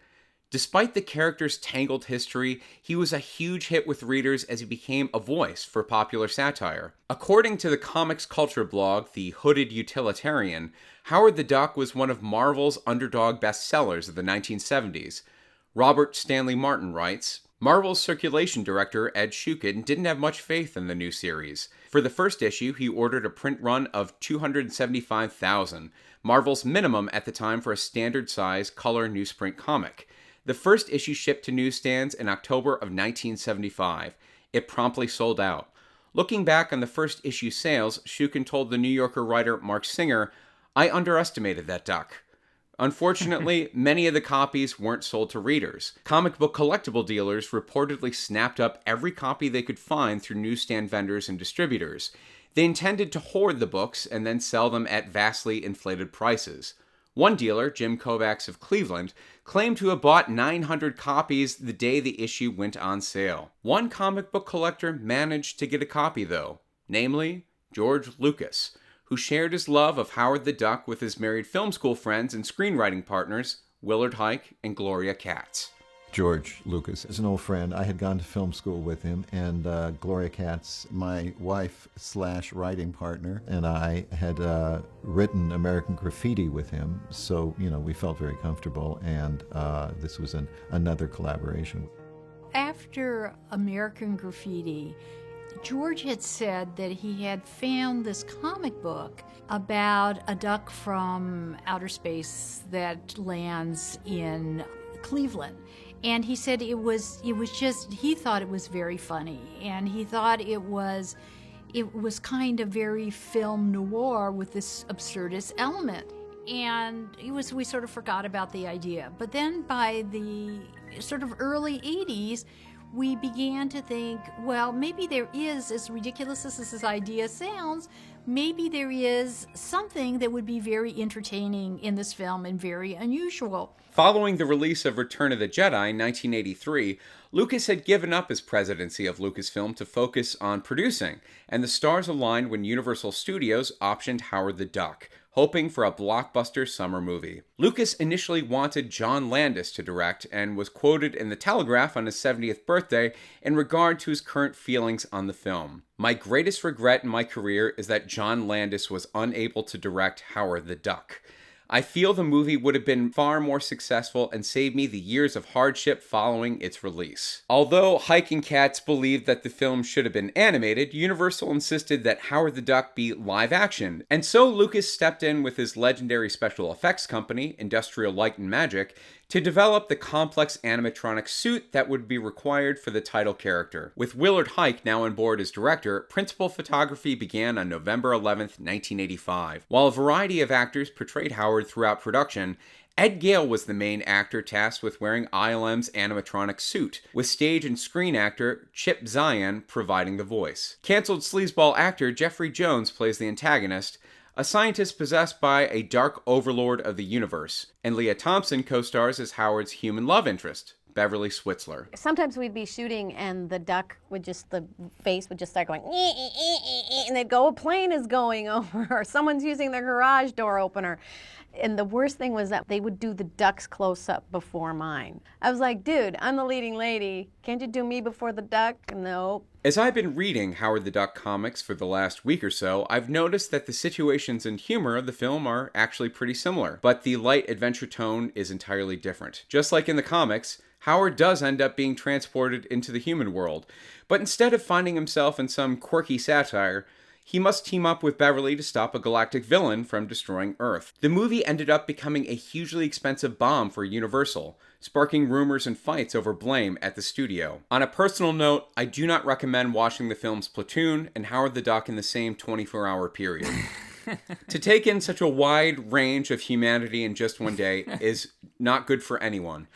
Despite the character's tangled history, he was a huge hit with readers as he became a voice for popular satire. According to the comics culture blog, The Hooded Utilitarian, Howard the Duck was one of Marvel's underdog bestsellers of the 1970s. Robert Stanley Martin writes, Marvel's circulation director, Ed Shukin, didn't have much faith in the new series. For the first issue, he ordered a print run of 275,000, Marvel's minimum at the time for a standard-size color newsprint comic. The first issue shipped to newsstands in October of 1975. It promptly sold out. Looking back on the first issue sales, Shukin told the New Yorker writer Mark Singer, I underestimated that duck. Unfortunately, many of the copies weren't sold to readers. Comic book collectible dealers reportedly snapped up every copy they could find through newsstand vendors and distributors. They intended to hoard the books and then sell them at vastly inflated prices. One dealer, Jim Kovacs of Cleveland, claimed to have bought 900 copies the day the issue went on sale. One comic book collector managed to get a copy, though, namely George Lucas, who shared his love of Howard the Duck with his married film school friends and screenwriting partners, Willard Huyck and Gloria Katz. George Lucas is an old friend. I had gone to film school with him, and Gloria Katz, my wife/writing partner, and I had written American Graffiti with him, so, we felt very comfortable, and this was another collaboration. After American Graffiti, George had said that he had found this comic book about a duck from outer space that lands in Cleveland. And he said it was just, he thought it was very funny, and he thought it was kind of very film noir with this absurdist element. And we sort of forgot about the idea. But then by the sort of early 80s, we began to think, well, maybe there is, as ridiculous as this idea sounds, maybe there is something that would be very entertaining in this film and very unusual. Following the release of Return of the Jedi in 1983, Lucas had given up his presidency of Lucasfilm to focus on producing, and the stars aligned when Universal Studios optioned Howard the Duck, hoping for a blockbuster summer movie. Lucas initially wanted John Landis to direct and was quoted in The Telegraph on his 70th birthday in regard to his current feelings on the film. "My greatest regret in my career is that John Landis was unable to direct Howard the Duck. I feel the movie would have been far more successful and saved me the years of hardship following its release." Although Hike and Katz believed that the film should have been animated, Universal insisted that Howard the Duck be live action, and so Lucas stepped in with his legendary special effects company, Industrial Light and Magic, to develop the complex animatronic suit that would be required for the title character. With Willard Hike now on board as director, principal photography began on November 11th, 1985. While a variety of actors portrayed Howard throughout production, Ed Gale was the main actor tasked with wearing ILM's animatronic suit, with stage and screen actor Chip Zien providing the voice. Cancelled sleazeball actor Jeffrey Jones plays the antagonist, a scientist possessed by a dark overlord of the universe, and Leah Thompson co-stars as Howard's human love interest, Beverly Switzler. Sometimes we'd be shooting and the duck would just, the face would just start going, and they'd go, a plane is going over, or someone's using their garage door opener. And the worst thing was that they would do the duck's close-up before mine. I was like, dude, I'm the leading lady. Can't you do me before the duck? No. As I've been reading Howard the Duck comics for the last week or so, I've noticed that the situations and humor of the film are actually pretty similar, but the light adventure tone is entirely different. Just like in the comics, Howard does end up being transported into the human world, but instead of finding himself in some quirky satire, he must team up with Beverly to stop a galactic villain from destroying Earth. The movie ended up becoming a hugely expensive bomb for Universal, sparking rumors and fights over blame at the studio. On a personal note, I do not recommend watching the films Platoon and Howard the Duck in the same 24-hour period. To take in such a wide range of humanity in just one day is not good for anyone.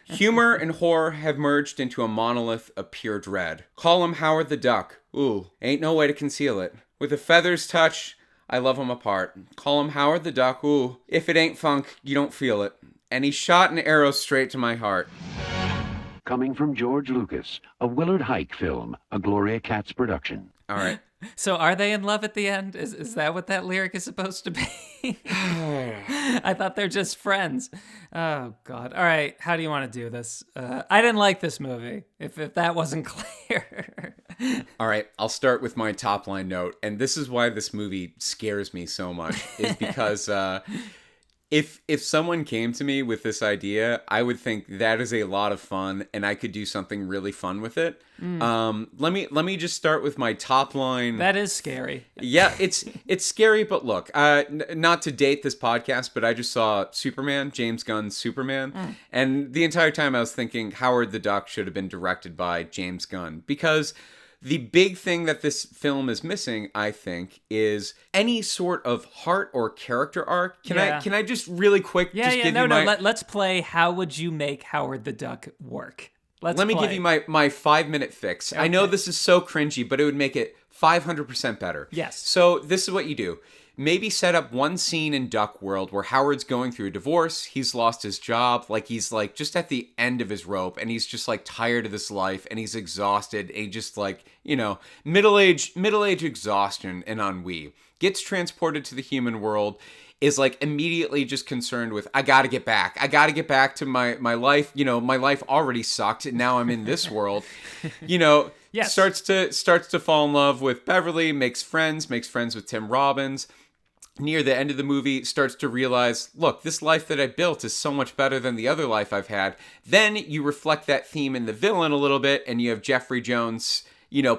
Humor and horror have merged into a monolith of pure dread. Call him Howard the Duck. Ooh, ain't no way to conceal it. With a feather's touch, I love him apart. Call him Howard the Duck. Ooh, if it ain't funk, you don't feel it. And he shot an arrow straight to my heart. Coming from George Lucas, a Willard Hike film, a Gloria Katz production. All right. So are they in love at the end? Is that what that lyric is supposed to be? I thought they're just friends. Oh, God. All right. How do you want to do this? I didn't like this movie, if that wasn't clear. All right. I'll start with my top line note. And this is why this movie scares me so much, is because if someone came to me with this idea, I would think that is a lot of fun and I could do something really fun with it. Let me just start with my top line. That is scary. Yeah, it's scary, but look, not to date this podcast, but I just saw Superman, James Gunn's Superman, and the entire time I was thinking Howard the Duck should have been directed by James Gunn, because the big thing that this film is missing, I think, is any sort of heart or character arc. Can I just really quick let's play How Would You Make Howard the Duck Work? Let me give you my 5-minute fix. Okay. I know this is so cringy, but it would make it 500% better. Yes. So this is what you do. Maybe set up one scene in Duck World where Howard's going through a divorce. He's lost his job. He's just at the end of his rope, and he's just tired of this life, and he's exhausted. And he just middle-age exhaustion and ennui. Gets transported to the human world. Is immediately just concerned with, I gotta get back. I gotta get back to my life. My life already sucked, and now I'm in this world. Yes. Starts to fall in love with Beverly, makes friends with Tim Robbins. Near the end of the movie, starts to realize, look, this life that I built is so much better than the other life I've had. Then you reflect that theme in the villain a little bit, and you have Jeffrey Jones,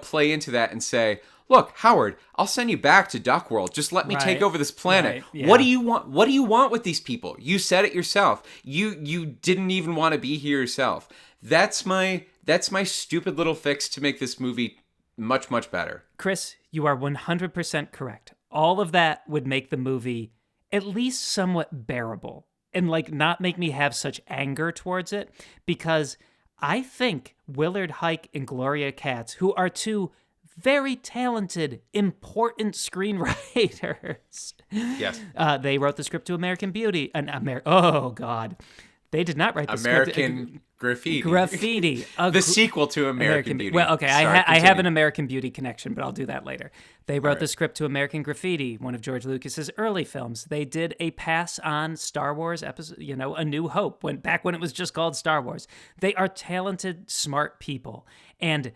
play into that and say, look, Howard, I'll send you back to Duck World. Just let me take over this planet. Right, yeah. What do you want? What do you want with these people? You said it yourself. You didn't even want to be here yourself. That's my stupid little fix to make this movie much, much better. Kris, you are 100% correct. All of that would make the movie at least somewhat bearable and like not make me have such anger towards it, because I think Willard Huyck and Gloria Katz, who are two very talented, important screenwriters. Yes. They wrote the script to American Beauty. Oh, God. They did not write the script. American Graffiti. Graffiti. The sequel to American Beauty. Well, okay, Sorry, I have continue. an American Beauty connection, but I'll do that later. They wrote the script to American Graffiti, one of George Lucas's early films. They did a pass on Star Wars episode, A New Hope, back when it was just called Star Wars. They are talented, smart people. And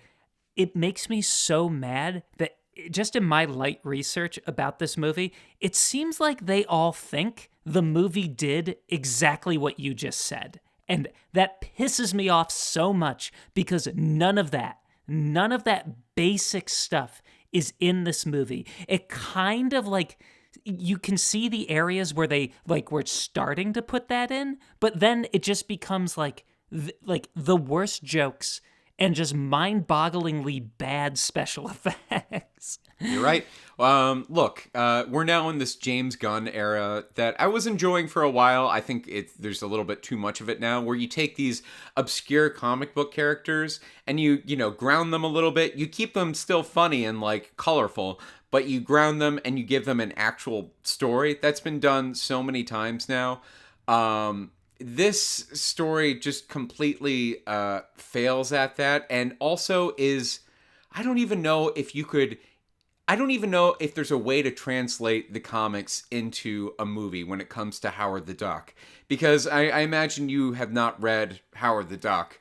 it makes me so mad that just in my light research about this movie, it seems like they all think the movie did exactly what you just said. And that pisses me off so much, because none of that basic stuff is in this movie. It kind of like, you can see the areas where they were starting to put that in, but then it just becomes like the worst jokes and just mind-bogglingly bad special effects. You're right. Look, we're now in this James Gunn era that I was enjoying for a while. I think there's a little bit too much of it now, where you take these obscure comic book characters and you ground them a little bit. You keep them still funny and like colorful, but you ground them and you give them an actual story. That's been done so many times now. This story just completely fails at that, and also I don't even know if there's a way to translate the comics into a movie when it comes to Howard the Duck, because I imagine you have not read Howard the Duck.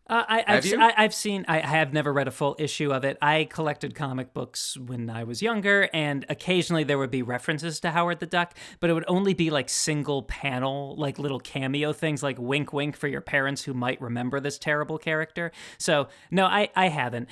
I have never read a full issue of it. I collected comic books when I was younger, and occasionally there would be references to Howard the Duck, but it would only be like single panel, like little cameo things, like wink wink for your parents who might remember this terrible character. So no, I haven't.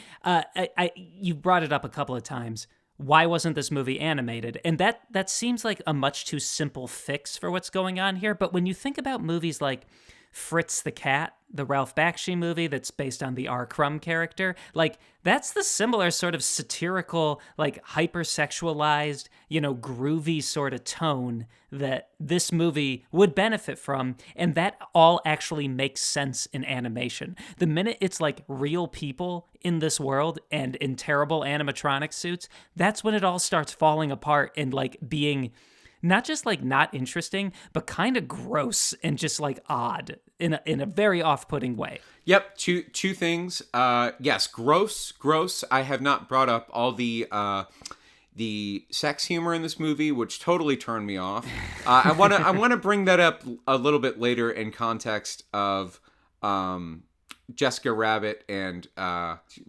You brought it up a couple of times. Why wasn't this movie animated? And that seems like a much too simple fix for what's going on here. But when you think about movies like Fritz the Cat, the Ralph Bakshi movie that's based on the R. Crumb character, like that's the similar sort of satirical, like hypersexualized, groovy sort of tone that this movie would benefit from, and that all actually makes sense in animation. The minute it's like real people in this world and in terrible animatronic suits, that's when it all starts falling apart and like being not just like not interesting, but kind of gross and just like odd in a very off-putting way. Yep, two things. Yes, gross. I have not brought up all the sex humor in this movie, which totally turned me off. I wanna bring that up a little bit later in context of Jessica Rabbit and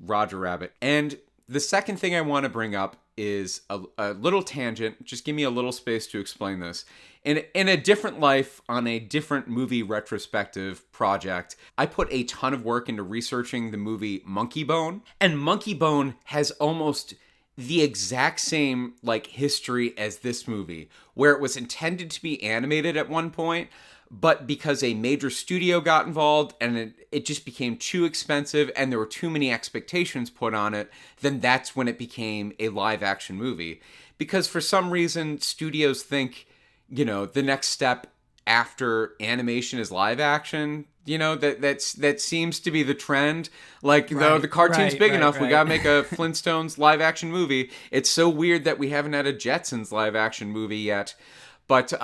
Roger Rabbit. And the second thing I want to bring up is a little tangent. Just give me a little space to explain this. In a different life, on a different movie retrospective project, I put a ton of work into researching the movie Monkey Bone. And Monkey Bone has almost the exact same like history as this movie, where it was intended to be animated at one point, but because a major studio got involved and it just became too expensive and there were too many expectations put on it, then that's when it became a live action movie. Because for some reason, studios think, the next step after animation is live action. That seems to be the trend. Like, though the cartoon's big enough, we gotta make a Flintstones live action movie. It's so weird that we haven't had a Jetsons live action movie yet. But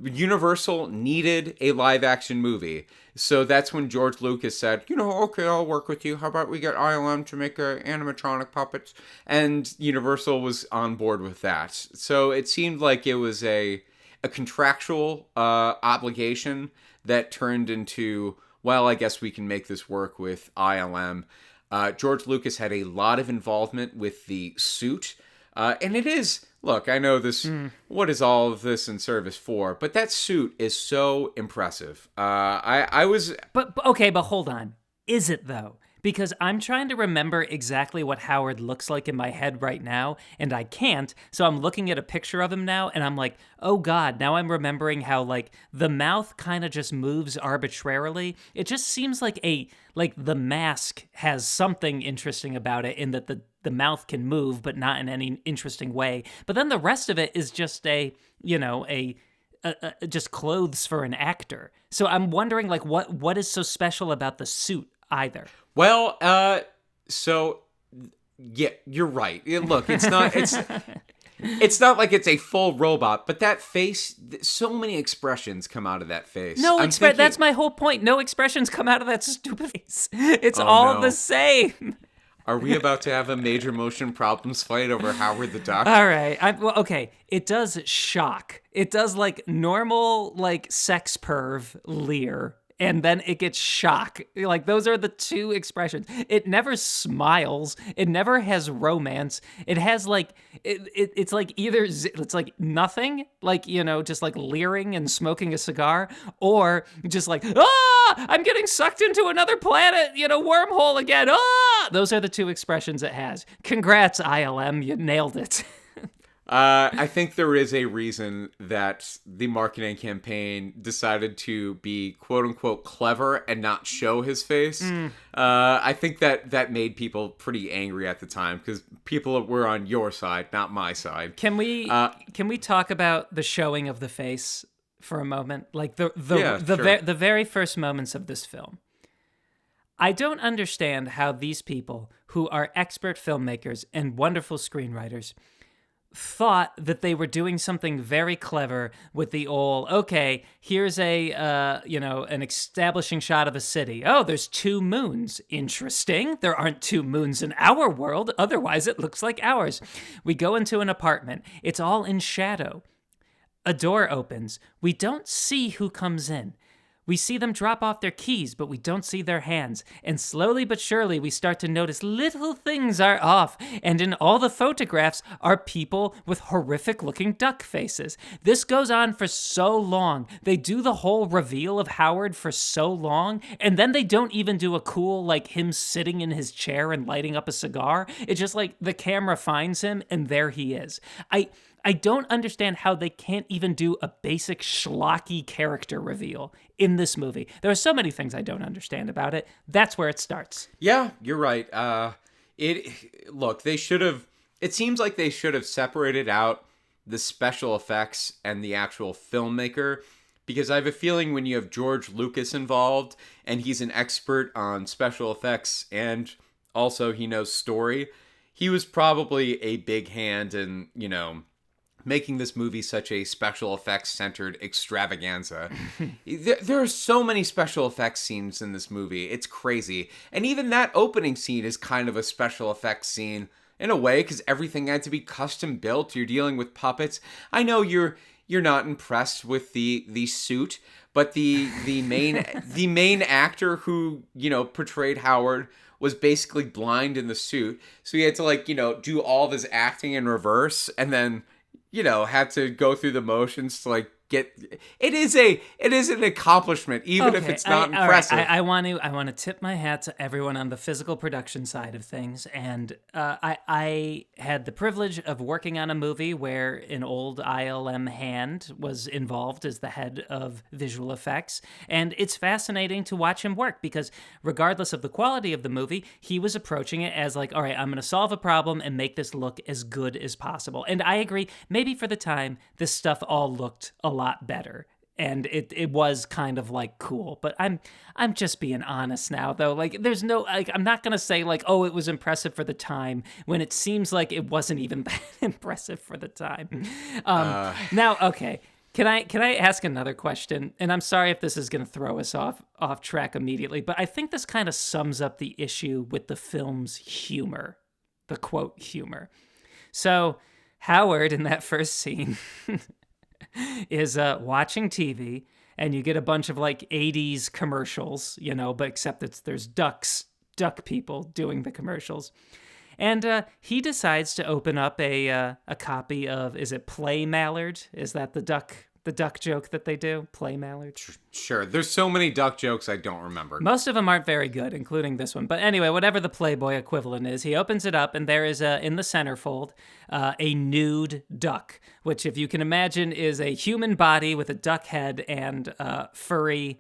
Universal needed a live-action movie. So that's when George Lucas said, okay, I'll work with you. How about we get ILM to make animatronic puppets? And Universal was on board with that. So it seemed like it was a contractual obligation that turned into, well, I guess we can make this work with ILM. George Lucas had a lot of involvement with the suit. And it is... Look, I know this. What is all of this in service for? But that suit is so impressive. I was. But okay, but hold on. Is it though? because I'm trying to remember exactly what Howard looks like in my head right now, and I can't. So I'm looking at a picture of him now, and I'm like, oh God, now I'm remembering how like the mouth kind of just moves arbitrarily. It just seems like the mask has something interesting about it in that the mouth can move, but not in any interesting way. But then the rest of it is just just clothes for an actor. So I'm wondering, like, what is so special about the suit either? Well, so yeah, you're right. Look, it's not like it's a full robot, but that face, so many expressions come out of that face. That's my whole point. No expressions come out of that stupid face. It's all the same. Are we about to have a major motion problems fight over Howard the Duck? All right. Okay. It does shock. It does like normal, like sex perv leer. And then it gets shock. Like those are the two expressions. It never smiles. It never has romance. It has like, it's like it's like nothing, like, just like leering and smoking a cigar, or just like, I'm getting sucked into another planet, wormhole again. Those are the two expressions it has. Congrats, ILM. You nailed it. I think there is a reason that the marketing campaign decided to be quote unquote clever and not show his face. I think that made people pretty angry at the time because people were on your side, not my side. Can we talk about the showing of the face for a moment? Like the very first moments of this film. I don't understand how these people who are expert filmmakers and wonderful screenwriters thought that they were doing something very clever with the old, okay, here's an establishing shot of a city. Oh, there's 2 moons. Interesting. There aren't 2 moons in our world. Otherwise, it looks like ours. We go into an apartment. It's all in shadow. A door opens. We don't see who comes in. We see them drop off their keys, but we don't see their hands. And slowly but surely, we start to notice little things are off. And in all the photographs are people with horrific-looking duck faces. This goes on for so long. They do the whole reveal of Howard for so long, and then they don't even do a cool, like, him sitting in his chair and lighting up a cigar. It's just like the camera finds him, and there he is. I don't understand how they can't even do a basic schlocky character reveal in this movie. There are so many things I don't understand about it. That's where it starts. Yeah, you're right. They should have. It seems like they should have separated out the special effects and the actual filmmaker, because I have a feeling when you have George Lucas involved and he's an expert on special effects and also he knows story, he was probably a big hand in, making this movie such a special effects centered extravaganza. There are so many special effects scenes in this movie. It's crazy. And even that opening scene is kind of a special effects scene in a way, because everything had to be custom built. You're dealing with puppets. I know you're not impressed with the suit, but the main actor who, portrayed Howard was basically blind in the suit. So he had to do all of his acting in reverse and then had to go through the motions to get. It is an accomplishment, even if it's not impressive. Right. I want to tip my hat to everyone on the physical production side of things, and I had the privilege of working on a movie where an old ILM hand was involved as the head of visual effects, and it's fascinating to watch him work because regardless of the quality of the movie, he was approaching it as like, all right, I'm going to solve a problem and make this look as good as possible. And I agree, maybe for the time, this stuff all looked a lot better. And it was kind of cool, but I'm just being honest now though. There's no I'm not gonna say it was impressive for the time when it seems like it wasn't even that impressive for the time. Now, okay, can I ask another question? And I'm sorry if this is gonna throw us off track immediately, but I think this kind of sums up the issue with the film's humor, the quote humor. So Howard in that first scene is watching TV, and you get a bunch of 80s commercials, but except there's duck people doing the commercials. And he decides to open up a copy of, is it Play Mallard? Is that the duck The duck joke that they do, play mallards. Sure. There's so many duck jokes I don't remember. Most of them aren't very good, including this one. But anyway, whatever the Playboy equivalent is, he opens it up, and there is in the centerfold a nude duck, which, if you can imagine, is a human body with a duck head and furry,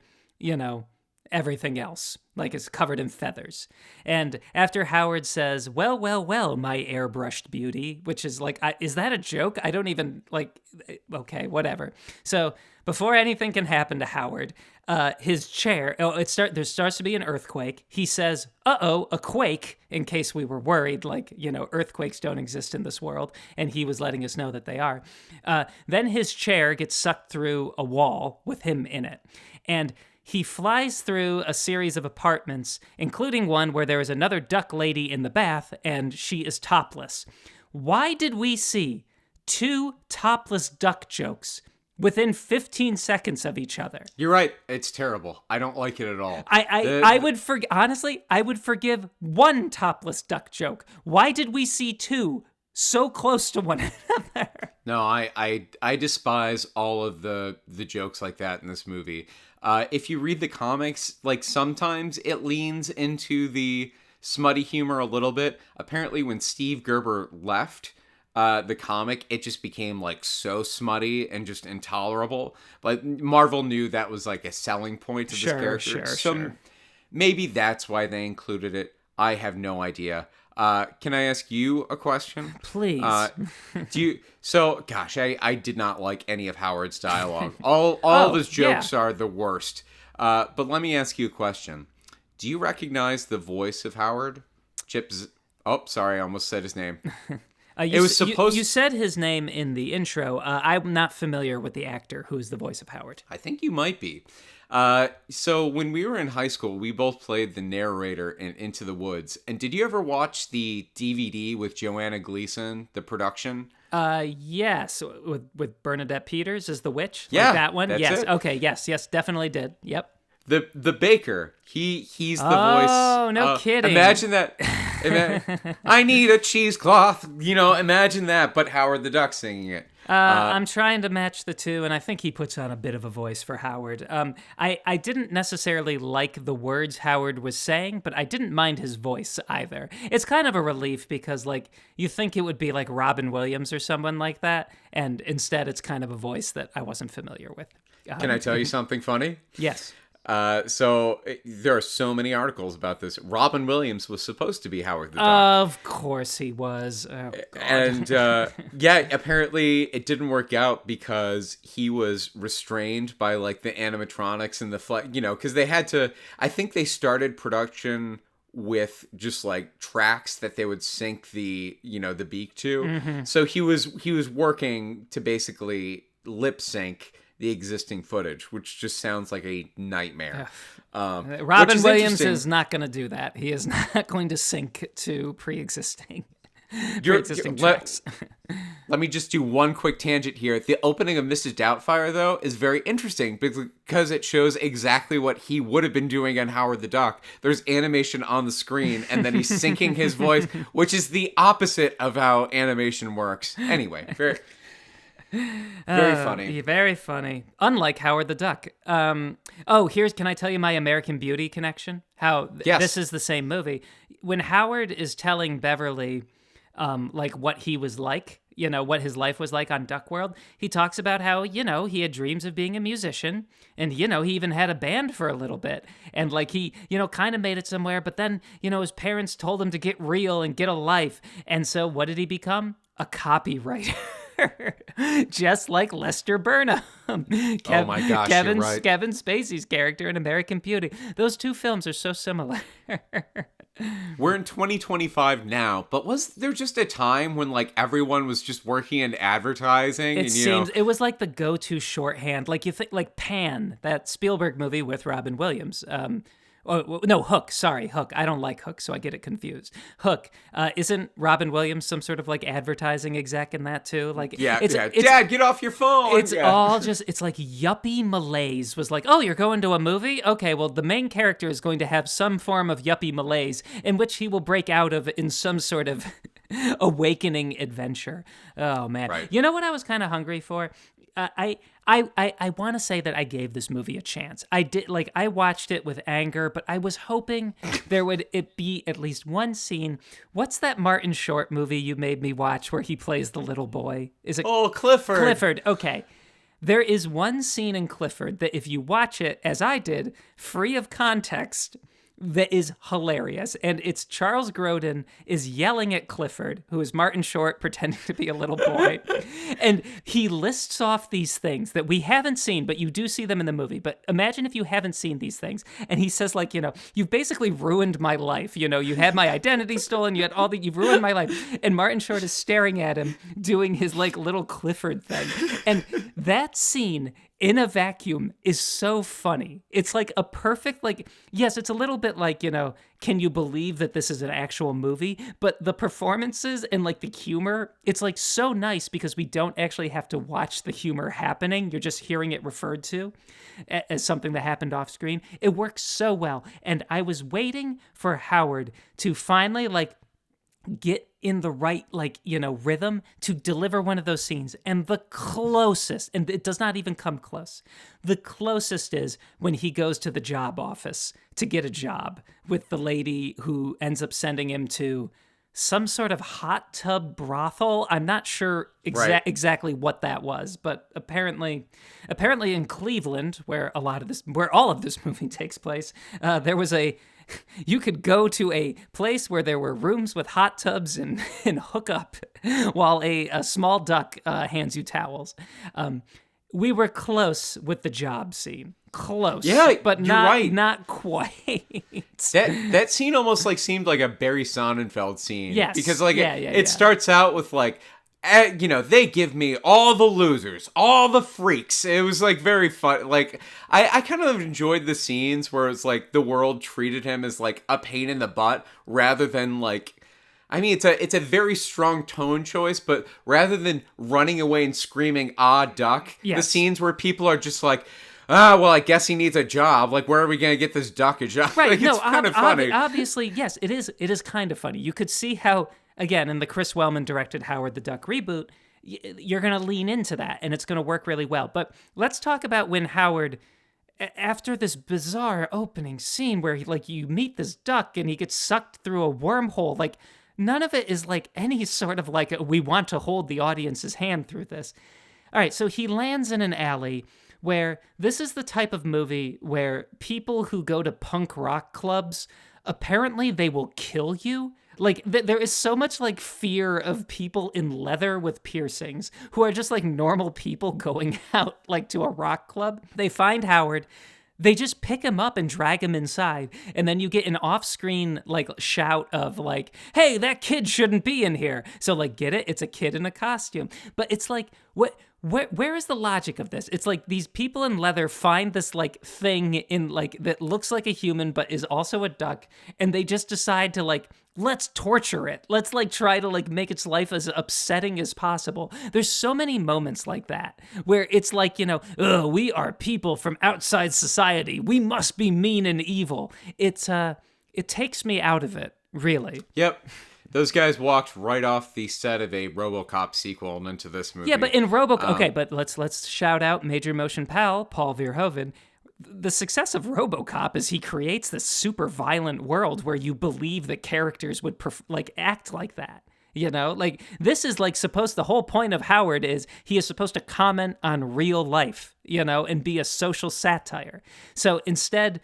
everything else, like it's covered in feathers. And after Howard says, well, my airbrushed beauty, which is like, is that a joke? I don't even, okay, whatever. So before anything can happen to Howard, his chair, there starts to be an earthquake. He says, uh-oh, a quake, in case we were worried, earthquakes don't exist in this world, and he was letting us know that they are. Then his chair gets sucked through a wall with him in it. And he flies through a series of apartments, including one where there is another duck lady in the bath, and she is topless. Why did we see 2 topless duck jokes within 15 seconds of each other? You're right. It's terrible. I don't like it at all. I would honestly, I would forgive 1 topless duck joke. Why did we see 2 so close to one another? No, I despise all of the jokes like that in this movie. If you read the comics, sometimes it leans into the smutty humor a little bit. Apparently, when Steve Gerber left the comic, it just became so smutty and just intolerable. But Marvel knew that was a selling point of this character. So maybe that's why they included it. I have no idea. Can I ask you a question? Please. I did not like any of Howard's dialogue. All of his jokes are the worst. But let me ask you a question. Do you recognize the voice of Howard? Sorry, I almost said his name. You said his name in the intro. I'm not familiar with the actor who is the voice of Howard. I think you might be. So when we were in high school, we both played the narrator in Into the Woods. And did you ever watch the DVD with Joanna Gleason, the production? Yes, with Bernadette Peters as the witch. Yeah, that one. that's Yes. it. Okay. Yes. Definitely did. Yep. The baker. He's the voice. Oh, no kidding. Imagine that. I need a cheesecloth. Imagine that, but Howard the Duck singing it. I'm trying to match the two, and I think he puts on a bit of a voice for Howard. I didn't necessarily like the words Howard was saying, but I didn't mind his voice either. It's kind of a relief because, you think it would be like Robin Williams or someone like that, and instead it's kind of a voice that I wasn't familiar with. Can I tell you something funny? Yes. So there are so many articles about this. Robin Williams was supposed to be Howard the Duck. Of course he was. Oh, God. And apparently it didn't work out because he was restrained by the animatronics and because they had to. I think they started production with just tracks that they would sync the beak to. Mm-hmm. So he was working to basically lip sync the existing footage, which just sounds like a nightmare. Robin Williams is not going to do that. He is not going to sync to pre-existing tracks. Let me just do one quick tangent here. The opening of Mrs. Doubtfire, though, is very interesting because it shows exactly what he would have been doing on Howard the Duck. There's animation on the screen, and then he's syncing his voice, which is the opposite of how animation works. Anyway, very funny. Very funny. Unlike Howard the Duck. Can I tell you my American Beauty connection? This is the same movie. When Howard is telling Beverly, what he was like, what his life was like on Duck World, he talks about how, he had dreams of being a musician, and, he even had a band for a little bit, and, he, kind of made it somewhere, but then, his parents told him to get real and get a life, and so what did he become? A copywriter. Just like Lester Burnham. Oh my gosh, Kevin, you're right. Kevin Spacey's character in American Beauty. Those two films are so similar. We're in 2025 now, but was there just a time when everyone was just working in advertising? It was like the go-to shorthand. You think Pan, that Spielberg movie with Robin Williams. Hook. Sorry, Hook. I don't like Hook, so I get it confused. Hook. Isn't Robin Williams some sort of advertising exec in that too? It's Dad, get off your phone. It's all just, it's yuppie malaise was oh, you're going to a movie? Okay, well, the main character is going to have some form of yuppie malaise in which he will break out of in some sort of awakening adventure. Oh, man. Right. You know what I was kind of hungry for? I I want to say that I gave this movie a chance. I did, like, I watched it with anger, but I was hoping there would it be at least one scene. What's that Martin Short movie you made me watch where he plays the little boy? Is it Clifford? Clifford. Okay. There is one scene in Clifford that if you watch it, as I did, free of context, that is hilarious. And it's Charles Grodin is yelling at Clifford, who is Martin Short pretending to be a little boy. And he lists off these things that we haven't seen, but you do see them in the movie. But imagine if you haven't seen these things. And he says, like, you've basically ruined my life. You had my identity stolen. You've ruined my life. And Martin Short is staring at him doing his like little Clifford thing. And that scene in a vacuum is so funny. It's like a perfect, like, yes, it's a little bit like, can you believe that this is an actual movie? But the performances and like the humor, it's like so nice because we don't actually have to watch the humor happening. You're just hearing it referred to as something that happened off screen. It works so well. And I was waiting for Howard to finally like get in the right, rhythm to deliver one of those scenes. And the closest, and it does not even come close, the closest is when he goes to the job office to get a job with the lady who ends up sending him to some sort of hot tub brothel. I'm not sure exactly what that was, but apparently in Cleveland, where all of this movie takes place, there was you could go to a place where there were rooms with hot tubs and hook up while a small duck hands you towels. We were close with the job scene. Close. Yeah, but you're right. Not quite. That scene almost seemed like a Barry Sonnenfeld scene. Yes. Because it starts out with they give me all the losers, all the freaks. It was very fun. I kind of enjoyed the scenes where it's the world treated him as a pain in the butt rather than it's a very strong tone choice, but rather than running away and screaming, "Ah, duck," the scenes where people are just well, I guess he needs a job. Where are we going to get this duck a job? Right. It's kind of funny. Obviously, yes, it is. It is kind of funny. You could see how, again, in the Chris Wellman directed Howard the Duck reboot, you're going to lean into that, and it's going to work really well. But let's talk about when Howard, after this bizarre opening scene where you meet this duck and he gets sucked through a wormhole, none of it is any sort of we want to hold the audience's hand through this. All right, so he lands in an alley where this is the type of movie where people who go to punk rock clubs, apparently they will kill you. There is so much fear of people in leather with piercings who are just normal people going out to a rock club. They find Howard. They just pick him up and drag him inside. And then you get an off-screen shout of hey, that kid shouldn't be in here. So get it? It's a kid in a costume. But it's where is the logic of this? It's these people in leather find this thing in that looks like a human but is also a duck, and they just decide to let's torture it. Let's try to make its life as upsetting as possible. There's so many moments like that where it's we are people from outside society. We must be mean and evil. It takes me out of it, really. Yep. Those guys walked right off the set of a RoboCop sequel and into this movie. Yeah, but in RoboCop, okay, but let's shout out Major Motion pal Paul Verhoeven. The success of RoboCop is he creates this super violent world where you believe that characters would act like that. This is the whole point of Howard is he is supposed to comment on real life, and be a social satire. So instead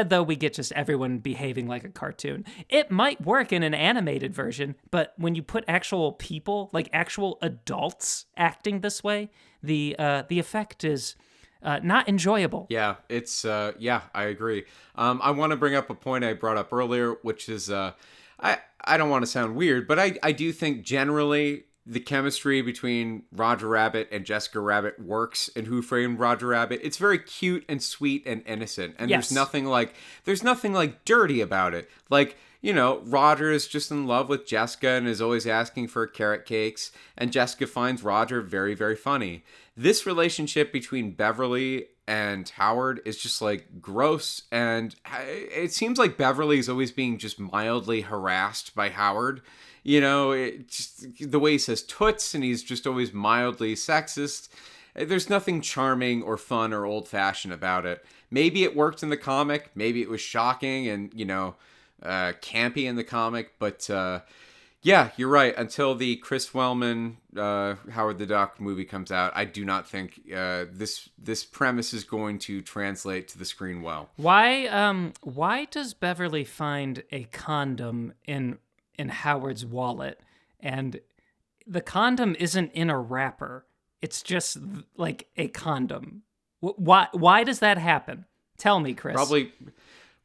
though, we get just everyone behaving like a cartoon. It might work in an animated version, but when you put actual people, actual adults acting this way, the effect is not enjoyable. Yeah, it's I agree. I want to bring up a point I brought up earlier, which is I don't want to sound weird, but I do think generally the chemistry between Roger Rabbit and Jessica Rabbit works in Who Framed Roger Rabbit. It's very cute and sweet and innocent, and yes. there's nothing dirty about it. Roger is just in love with Jessica and is always asking for carrot cakes, and Jessica finds Roger very, very funny. This relationship between Beverly and Howard is just gross, and it seems like Beverly is always being just mildly harassed by Howard. The way he says toots, and he's just always mildly sexist. there's nothing charming or fun or old-fashioned about it. Maybe it worked in the comic. Maybe it was shocking and, campy in the comic. But, yeah, you're right. Until the Kris Wellman, Howard the Duck movie comes out, I do not think this premise is going to translate to the screen well. Why does Beverly find a condom in Howard's wallet, and the condom isn't in a wrapper? It's just like a condom. Why does that happen? Tell me, Kris.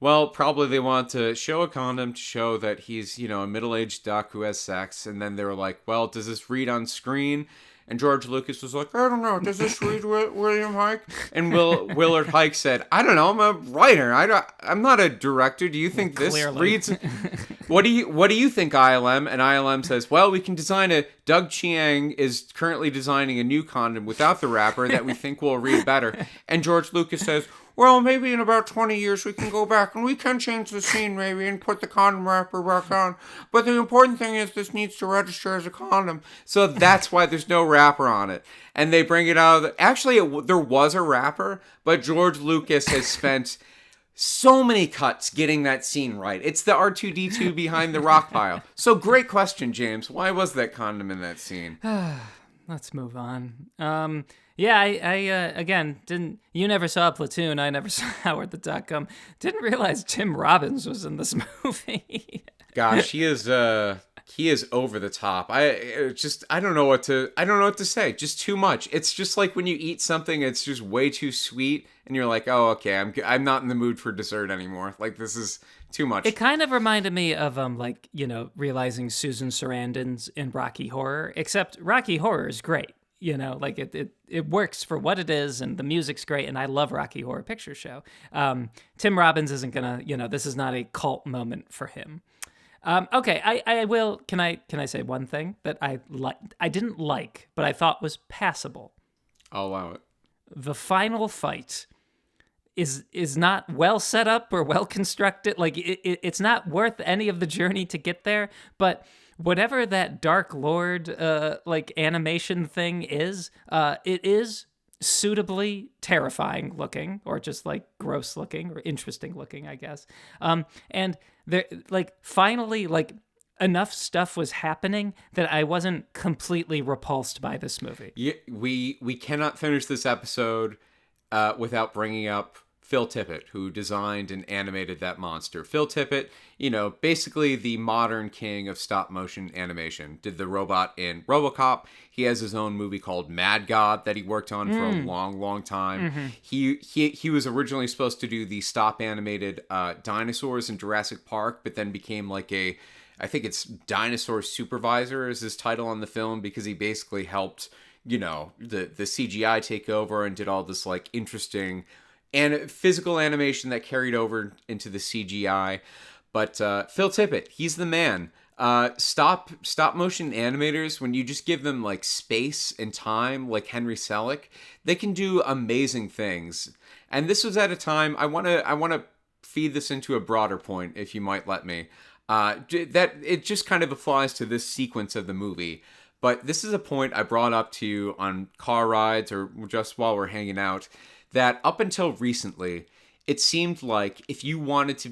Probably they want to show a condom to show that he's, a middle-aged duck who has sex. And then they were like, well, does this read on screen? And George Lucas was like, I don't know. Does this read William Hike? And Willard Hike said, I don't know. I'm a writer. I'm not a director. Do you think this reads? What do you think, ILM? And ILM says, well, we can design Doug Chiang is currently designing a new condom without the wrapper that we think will read better. And George Lucas says, well, maybe in about 20 years we can go back and we can change the scene maybe and put the condom wrapper back on. But the important thing is this needs to register as a condom. So that's why there's no wrapper on it. And they bring it out. Actually, there was a wrapper, but George Lucas has spent so many cuts getting that scene right. It's the R2-D2 behind the rock pile. So great question, James. Why was that condom in that scene? Let's move on. Yeah, I again didn't. You never saw Platoon. I never saw Howard the Duck. Didn't realize Tim Robbins was in this movie. Gosh, he is over the top. I don't know what to say. Just too much. It's just like when you eat something, it's just way too sweet, and you're like, oh, okay, I'm not in the mood for dessert anymore. Like, this is too much. It kind of reminded me of realizing Susan Sarandon's in Rocky Horror, except Rocky Horror is great. It works for what it is, and the music's great, and I love Rocky Horror Picture Show. Tim Robbins isn't gonna, this is not a cult moment for him. Okay, I will. Can I say one thing that I didn't like, but I thought was passable? I'll allow it. The final fight is not well set up or well constructed. Like it's not worth any of the journey to get there, but whatever that Dark Lord animation thing is, it is suitably terrifying looking, or just like gross looking or interesting looking, I guess. And there finally enough stuff was happening that I wasn't completely repulsed by this movie. Yeah, we cannot finish this episode without bringing up Phil Tippett, who designed and animated that monster. Phil Tippett, basically the modern king of stop-motion animation. Did the robot in RoboCop. He has his own movie called Mad God that he worked on for a long, long time. Mm-hmm. He was originally supposed to do the stop-animated dinosaurs in Jurassic Park, but then became I think it's Dinosaur Supervisor is his title on the film, because he basically helped, the CGI take over and did all this interesting and physical animation that carried over into the CGI. But Phil Tippett, he's the man. Stop motion animators, when you just give them space and time, like Henry Selick, they can do amazing things. And this was at a time, I want to feed this into a broader point, if you might let me. That it just kind of applies to this sequence of the movie. But this is a point I brought up to you on car rides or just while we're hanging out, that up until recently, it seemed like if you wanted to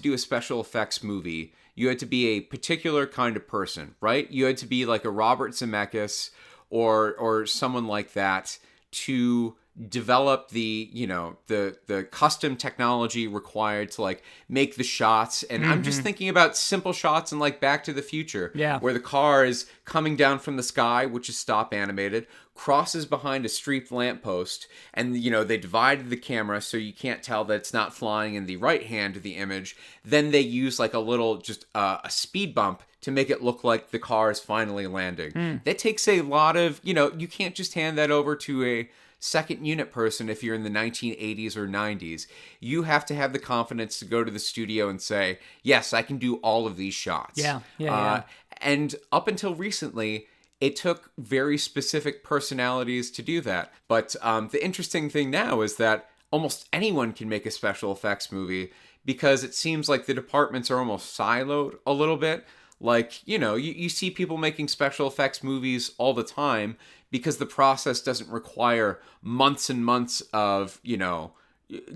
do a special effects movie, you had to be a particular kind of person, right? You had to be like a Robert Zemeckis or someone like that to develop the custom technology required to make the shots. And I'm just thinking about simple shots in Back to the Future, where the car is coming down from the sky, which is stop animated, crosses behind a street lamppost, and they divided the camera so you can't tell that it's not flying in the right hand of the image. Then they use a little a speed bump to make it look like the car is finally landing. That takes a lot of, you can't just hand that over to a second unit person if you're in the 1980s or 90s. You have to have the confidence to go to the studio and say, yes, I can do all of these shots. Yeah. And up until recently, it took very specific personalities to do that. But the interesting thing now is that almost anyone can make a special effects movie, because it seems like the departments are almost siloed a little bit. You see people making special effects movies all the time because the process doesn't require months and months of,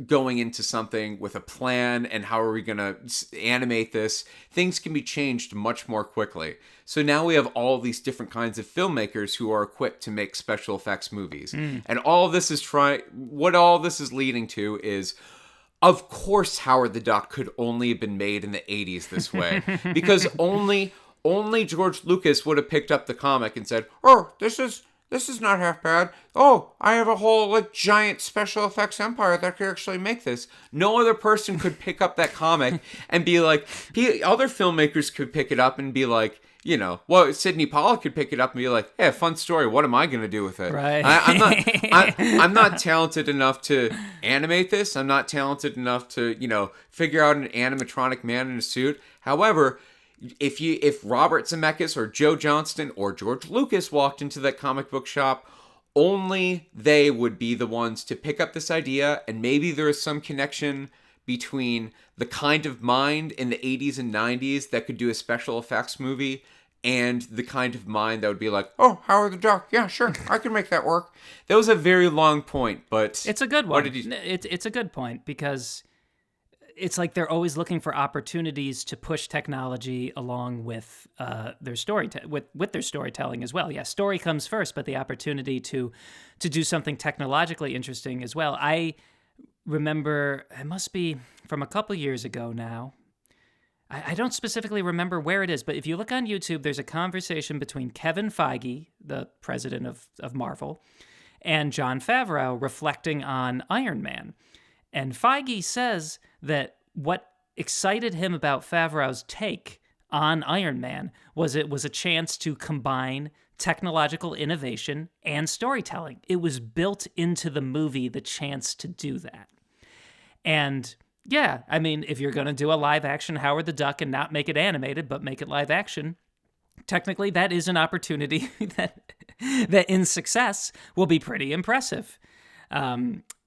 going into something with a plan and how are we going to animate this. Things can be changed much more quickly. So now we have all these different kinds of filmmakers who are equipped to make special effects movies. And all of this is what all this is leading to is, of course, Howard the Duck could only have been made in the 80s this way, because only George Lucas would have picked up the comic and said, "Oh, this is not half bad. Oh, I have a whole giant special effects empire that could actually make this." No other person could pick up that comic and be like, other filmmakers could pick it up and be like, Sidney Pollack could pick it up and be like, "Hey, fun story. What am I going to do with it?" Right. I'm not talented enough to animate this. I'm not talented enough to, figure out an animatronic man in a suit. However, if Robert Zemeckis or Joe Johnston or George Lucas walked into that comic book shop, only they would be the ones to pick up this idea, and maybe there is some connection between the kind of mind in the 80s and 90s that could do a special effects movie and the kind of mind that would be like, "Oh, Howard the Duck, yeah, sure, I can make that work." That was a very long point, but it's a good one. It's a good point, because it's like they're always looking for opportunities to push technology along with their with their storytelling as well. Yeah, story comes first, but the opportunity to do something technologically interesting as well. I remember, it must be from a couple years ago now. I don't specifically remember where it is, but if you look on YouTube, there's a conversation between Kevin Feige, the president of Marvel, and Jon Favreau reflecting on Iron Man. And Feige says that what excited him about Favreau's take on Iron Man was it was a chance to combine technological innovation and storytelling. It was built into the movie, the chance to do that. And yeah, I mean, if you're going to do a live action Howard the Duck and not make it animated, but make it live action, technically that is an opportunity that in success will be pretty impressive.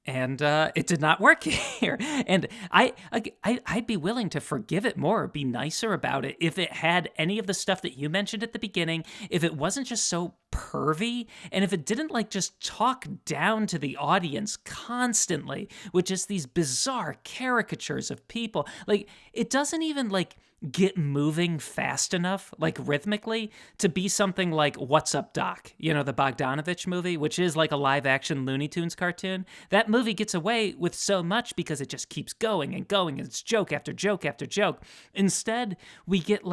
And it did not work here. And I'd be willing to forgive it more, be nicer about it, if it had any of the stuff that you mentioned at the beginning, if it wasn't just so pervy, and if it didn't just talk down to the audience constantly with just these bizarre caricatures of people. It doesn't even get moving fast enough, rhythmically, to be something like What's Up, Doc? The Bogdanovich movie, which is like a live-action Looney Tunes cartoon. That movie gets away with so much because it just keeps going and going, and it's joke after joke after joke. Instead, we get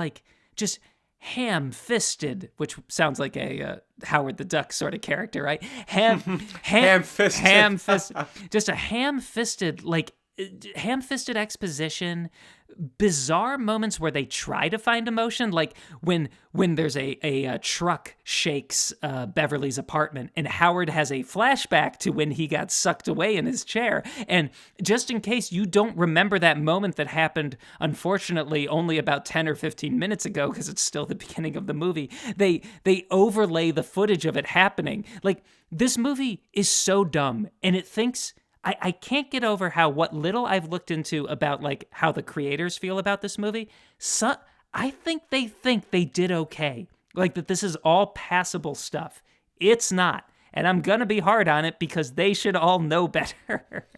just ham-fisted, which sounds like a Howard the Duck sort of character, right? Ham-fisted. Ham-fisted. Just a ham-fisted exposition, bizarre moments where they try to find emotion, like when there's a truck shakes Beverly's apartment and Howard has a flashback to when he got sucked away in his chair. And just in case you don't remember that moment that happened, unfortunately, only about 10 or 15 minutes ago, because it's still the beginning of the movie, they overlay the footage of it happening. This movie is so dumb, and it thinks... I can't get over what little I've looked into about how the creators feel about this movie. I think they did okay. That this is all passable stuff. It's not. And I'm going to be hard on it because they should all know better.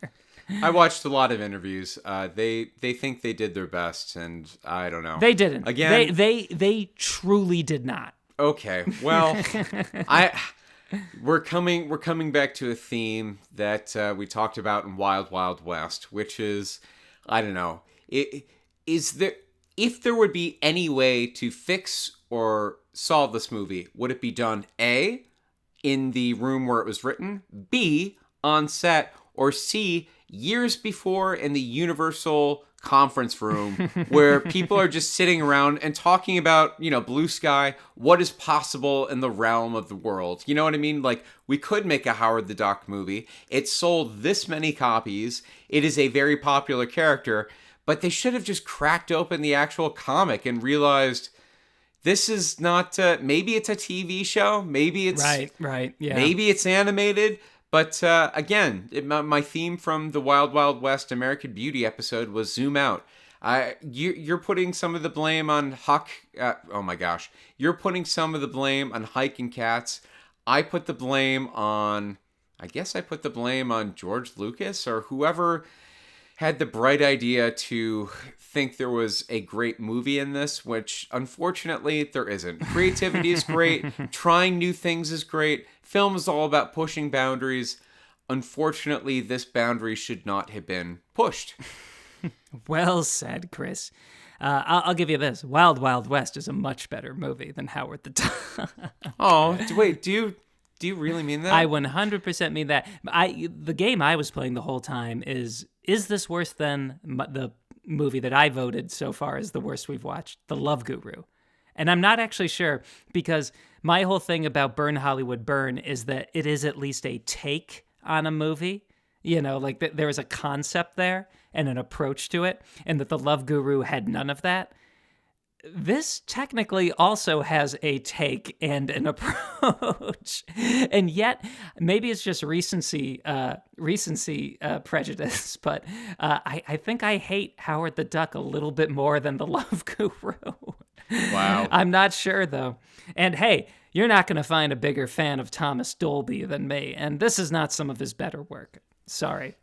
I watched a lot of interviews. They think they did their best, and I don't know. They didn't. Again, they truly did not. Okay. Well, We're coming back to a theme that we talked about in Wild Wild West, which is, I don't know, if there would be any way to fix or solve this movie, would it be done A, in the room where it was written, B, on set, or C, years before in the Universal conference room where people are just sitting around and talking about, blue sky, what is possible in the realm of the world. You know what I mean? We could make a Howard the Duck movie. It sold this many copies. It is a very popular character, but they should have just cracked open the actual comic and realized this is not, maybe it's a TV show. Maybe it's right. Yeah. Maybe it's animated. But again, my theme from the Wild Wild West American Beauty episode was zoom out. You're putting some of the blame on Huck. Oh my gosh. You're putting some of the blame on Hike and Katz. I put the blame on, I guess I put the blame on George Lucas or whoever had the bright idea to think there was a great movie in this, which unfortunately there isn't. Creativity is great. Trying new things is great. Film is all about pushing boundaries. Unfortunately, this boundary should not have been pushed. Well said, Kris. I'll give you this. Wild Wild West is a much better movie than Howard the Duck. Oh, wait, do you really mean that? I 100% mean that. The game I was playing the whole time is this worse than the movie that I voted so far as the worst we've watched, The Love Guru? And I'm not actually sure, because my whole thing about Burn Hollywood Burn is that it is at least a take on a movie. You know, like there is a concept there and an approach to it, and that The Love Guru had none of that. This technically also has a take and an approach, and yet maybe it's just recency prejudice, but I think I hate Howard the Duck a little bit more than The Love Guru. Wow. I'm not sure, though. And hey, you're not going to find a bigger fan of Thomas Dolby than me, and this is not some of his better work. Sorry.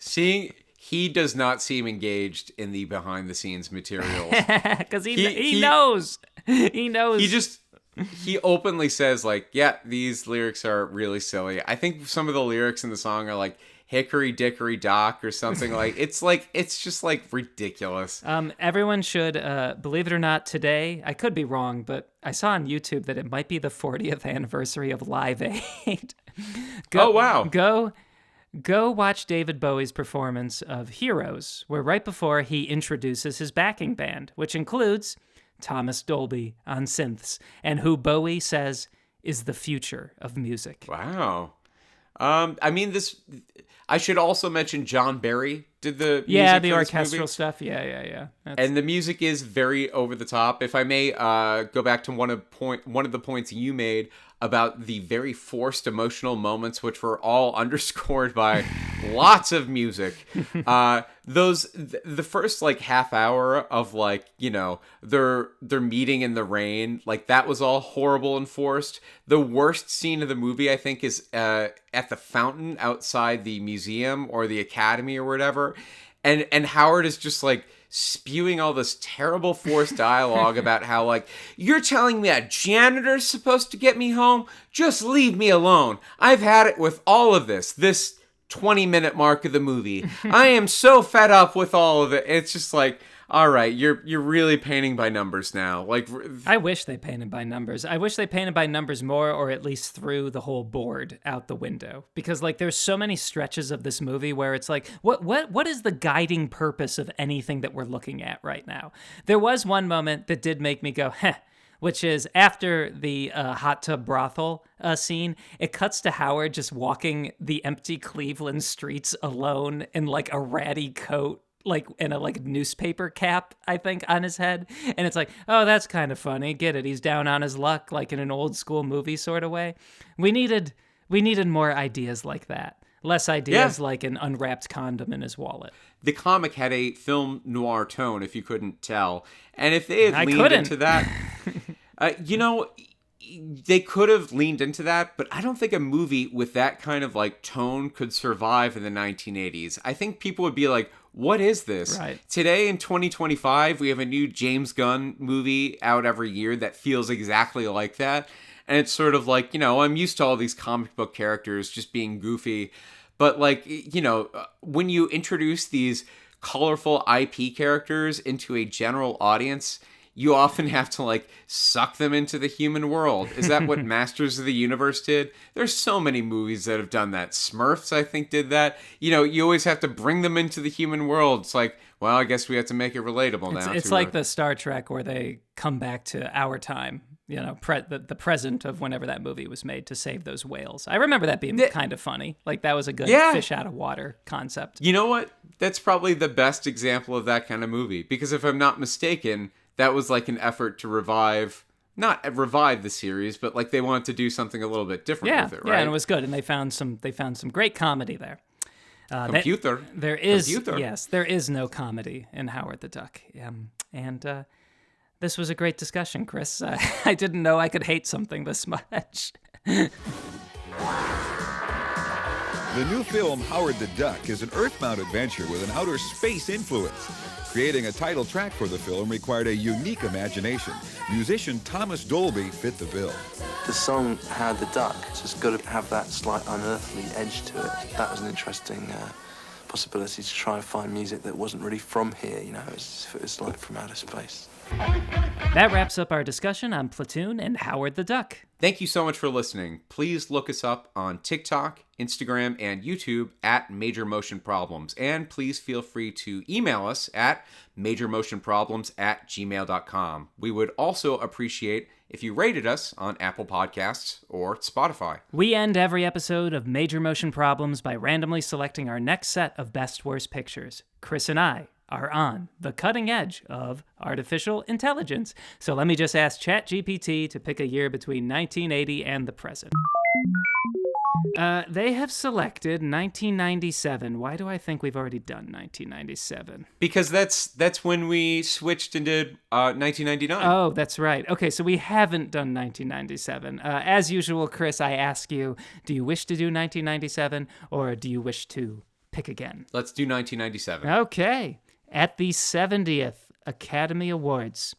He does not seem engaged in the behind-the-scenes materials. Because he knows. He knows. He openly says, like, yeah, these lyrics are really silly. I think some of the lyrics in the song are like, Hickory Dickory Dock or something it's just like ridiculous. Everyone should, believe it or not, today, I could be wrong, but I saw on YouTube that it might be the 40th anniversary of Live Aid. Oh, wow. Go watch David Bowie's performance of Heroes, where right before he introduces his backing band, which includes Thomas Dolby on synths, and who Bowie says is the future of music. Wow. I should also mention John Barry did the music the for this orchestral movie. stuff. Yeah. And the music is very over the top. If I may go back to one of the points you made about the very forced emotional moments, which were all underscored by lots of music. The first like half hour of like, you know, their meeting in the rain, like that was all horrible and forced. The worst scene of the movie, I think, is at the fountain outside the museum or the academy or whatever. And Howard is just like spewing all this terrible forced dialogue about how, like, you're telling me a janitor's supposed to get me home? Just leave me alone. I've had it with all of this 20-minute mark of the movie. I am so fed up with all of it. It's just like, all right, you're really painting by numbers now. Like, I wish they painted by numbers. I wish they painted by numbers more, or at least threw the whole board out the window. Because like, there's so many stretches of this movie where it's like, what is the guiding purpose of anything that we're looking at right now? There was one moment that did make me go, heh. Which is after the hot tub brothel scene, it cuts to Howard just walking the empty Cleveland streets alone in like a ratty coat, like in a like newspaper cap, I think, on his head. And it's like, oh, that's kind of funny. Get it? He's down on his luck, like in an old school movie sort of way. We needed more ideas like that. Less ideas like an unwrapped condom in his wallet. The comic had a film noir tone, if you couldn't tell. And if they had leaned into that, they could have leaned into that, but I don't think a movie with that kind of like tone could survive in the 1980s. I think people would be like, what is this? Right. Today in 2025, we have a new James Gunn movie out every year that feels exactly like that. And it's sort of like, I'm used to all these comic book characters just being goofy. But like, when you introduce these colorful IP characters into a general audience, you often have to like suck them into the human world. Is that what Masters of the Universe did? There's so many movies that have done that. Smurfs, I think, did that. You always have to bring them into the human world. It's like, well, I guess we have to make it relatable now. It's like the Star Trek where they come back to our time, the present of whenever that movie was made to save those whales. I remember that being kind of funny. Like that was a good fish out of water concept. You know what? That's probably the best example of that kind of movie. Because if I'm not mistaken, that was like an effort to not revive the series, but like they wanted to do something a little bit different with it, right? Yeah, and it was good. And they found some great comedy there. There is no comedy in Howard the Duck. And this was a great discussion, Kris. I didn't know I could hate something this much. The new film, Howard the Duck, is an Earthbound adventure with an outer space influence. Creating a title track for the film required a unique imagination. Musician Thomas Dolby fit the bill. The song Howard the Duck just got to have that slight unearthly edge to it. That was an interesting possibility to try and find music that wasn't really from here, you know, it's like from outer space. That wraps up our discussion on Platoon and Howard the Duck. Thank you so much for listening. Please look us up on TikTok, Instagram, and YouTube at Major Motion Problems. And please feel free to email us at majormotionproblems@gmail.com. We would also appreciate if you rated us on Apple Podcasts or Spotify. We end every episode of Major Motion Problems by randomly selecting our next set of Best Worst Pictures. Kris and I are on the cutting edge of artificial intelligence. So let me just ask ChatGPT to pick a year between 1980 and the present. They have selected 1997. Why do I think we've already done 1997? Because that's when we switched and did 1999. Oh, that's right. Okay, so we haven't done 1997. As usual, Kris, I ask you, do you wish to do 1997 or do you wish to pick again? Let's do 1997. Okay. At the 70th Academy Awards,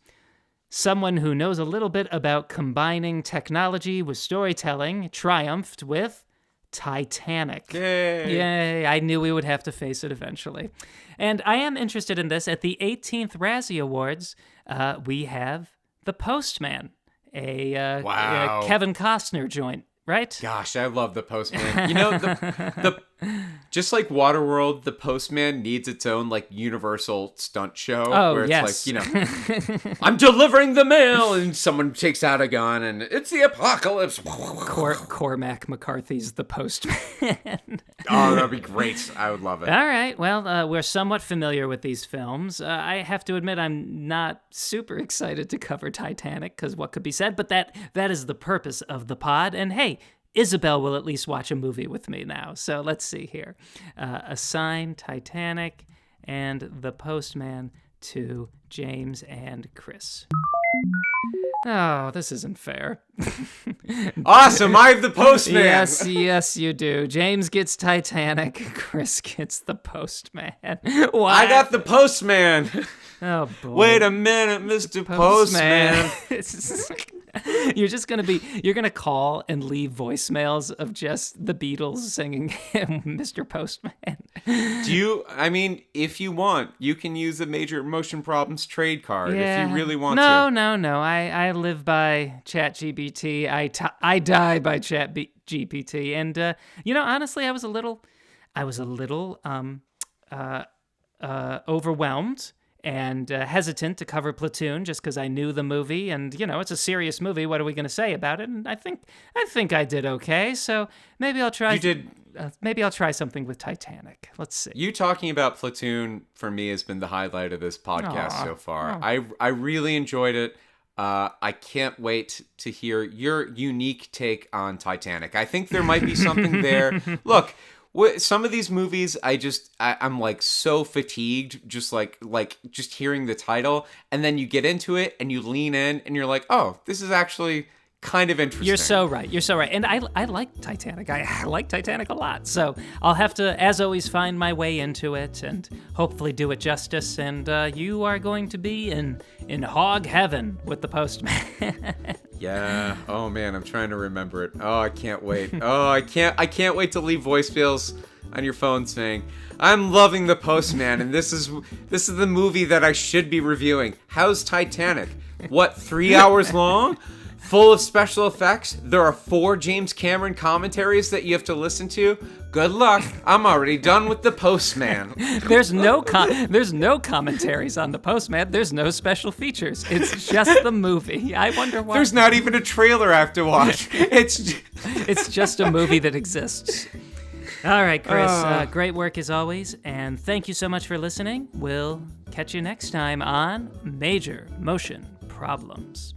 someone who knows a little bit about combining technology with storytelling triumphed with Titanic. Yay! Yay! I knew we would have to face it eventually. And I am interested in this. At the 18th Razzie Awards, we have The Postman, a Kevin Costner joint, right? Gosh, I love The Postman. You know, the just like Waterworld, The Postman needs its own like universal stunt show. Oh, where it's yes. like, you know, I'm delivering the mail and someone takes out a gun and it's the apocalypse. Cormac McCarthy's The Postman. Oh, that'd be great. I would love it. All right. Well, we're somewhat familiar with these films. I have to admit I'm not super excited to cover Titanic because what could be said, but that is the purpose of the pod. And hey, Isabel will at least watch a movie with me now. So let's see here. Assign Titanic and The Postman to James and Kris. Oh, this isn't fair. Awesome, I have The Postman. Yes, you do. James gets Titanic. Kris gets The Postman. Why? I got The Postman. Oh, boy. Wait a minute, Mr. Postman. You're gonna call and leave voicemails of just the Beatles singing Mr. Postman. If you want, you can use a Major Motion Problems trade card if you really want to. No. I live by ChatGPT. I die by ChatGPT. And honestly, I was a little overwhelmed and hesitant to cover Platoon just because I knew the movie, and it's a serious movie. What are we going to say about it? And I think I did okay. So maybe I'll try. You did. Maybe I'll try something with Titanic. Let's see. You talking about Platoon for me has been the highlight of this podcast so far. I really enjoyed it. I can't wait to hear your unique take on Titanic. I think there might be something there. Look. Some of these movies, I'm like so fatigued just just hearing the title, and then you get into it and you lean in and you're like, oh, this is actually kind of interesting. You're so right. And I like Titanic. I like Titanic a lot. So I'll have to, as always, find my way into it and hopefully do it justice. And you are going to be in hog heaven with The Postman. Yeah. Oh man, I'm trying to remember it. Oh, I can't wait. Oh, I can't wait to leave voicemails on your phone saying, "I'm loving The Postman, and this is the movie that I should be reviewing. How's Titanic? What, 3 hours long? Full of special effects? There are 4 James Cameron commentaries that you have to listen to? Good luck. I'm already done with The Postman." There's no commentaries on The Postman. There's no special features. It's just the movie. I wonder why. There's not even a trailer I have to watch. It's just a movie that exists. All right, Kris, great work as always, and thank you so much for listening. We'll catch you next time on Major Motion Problems.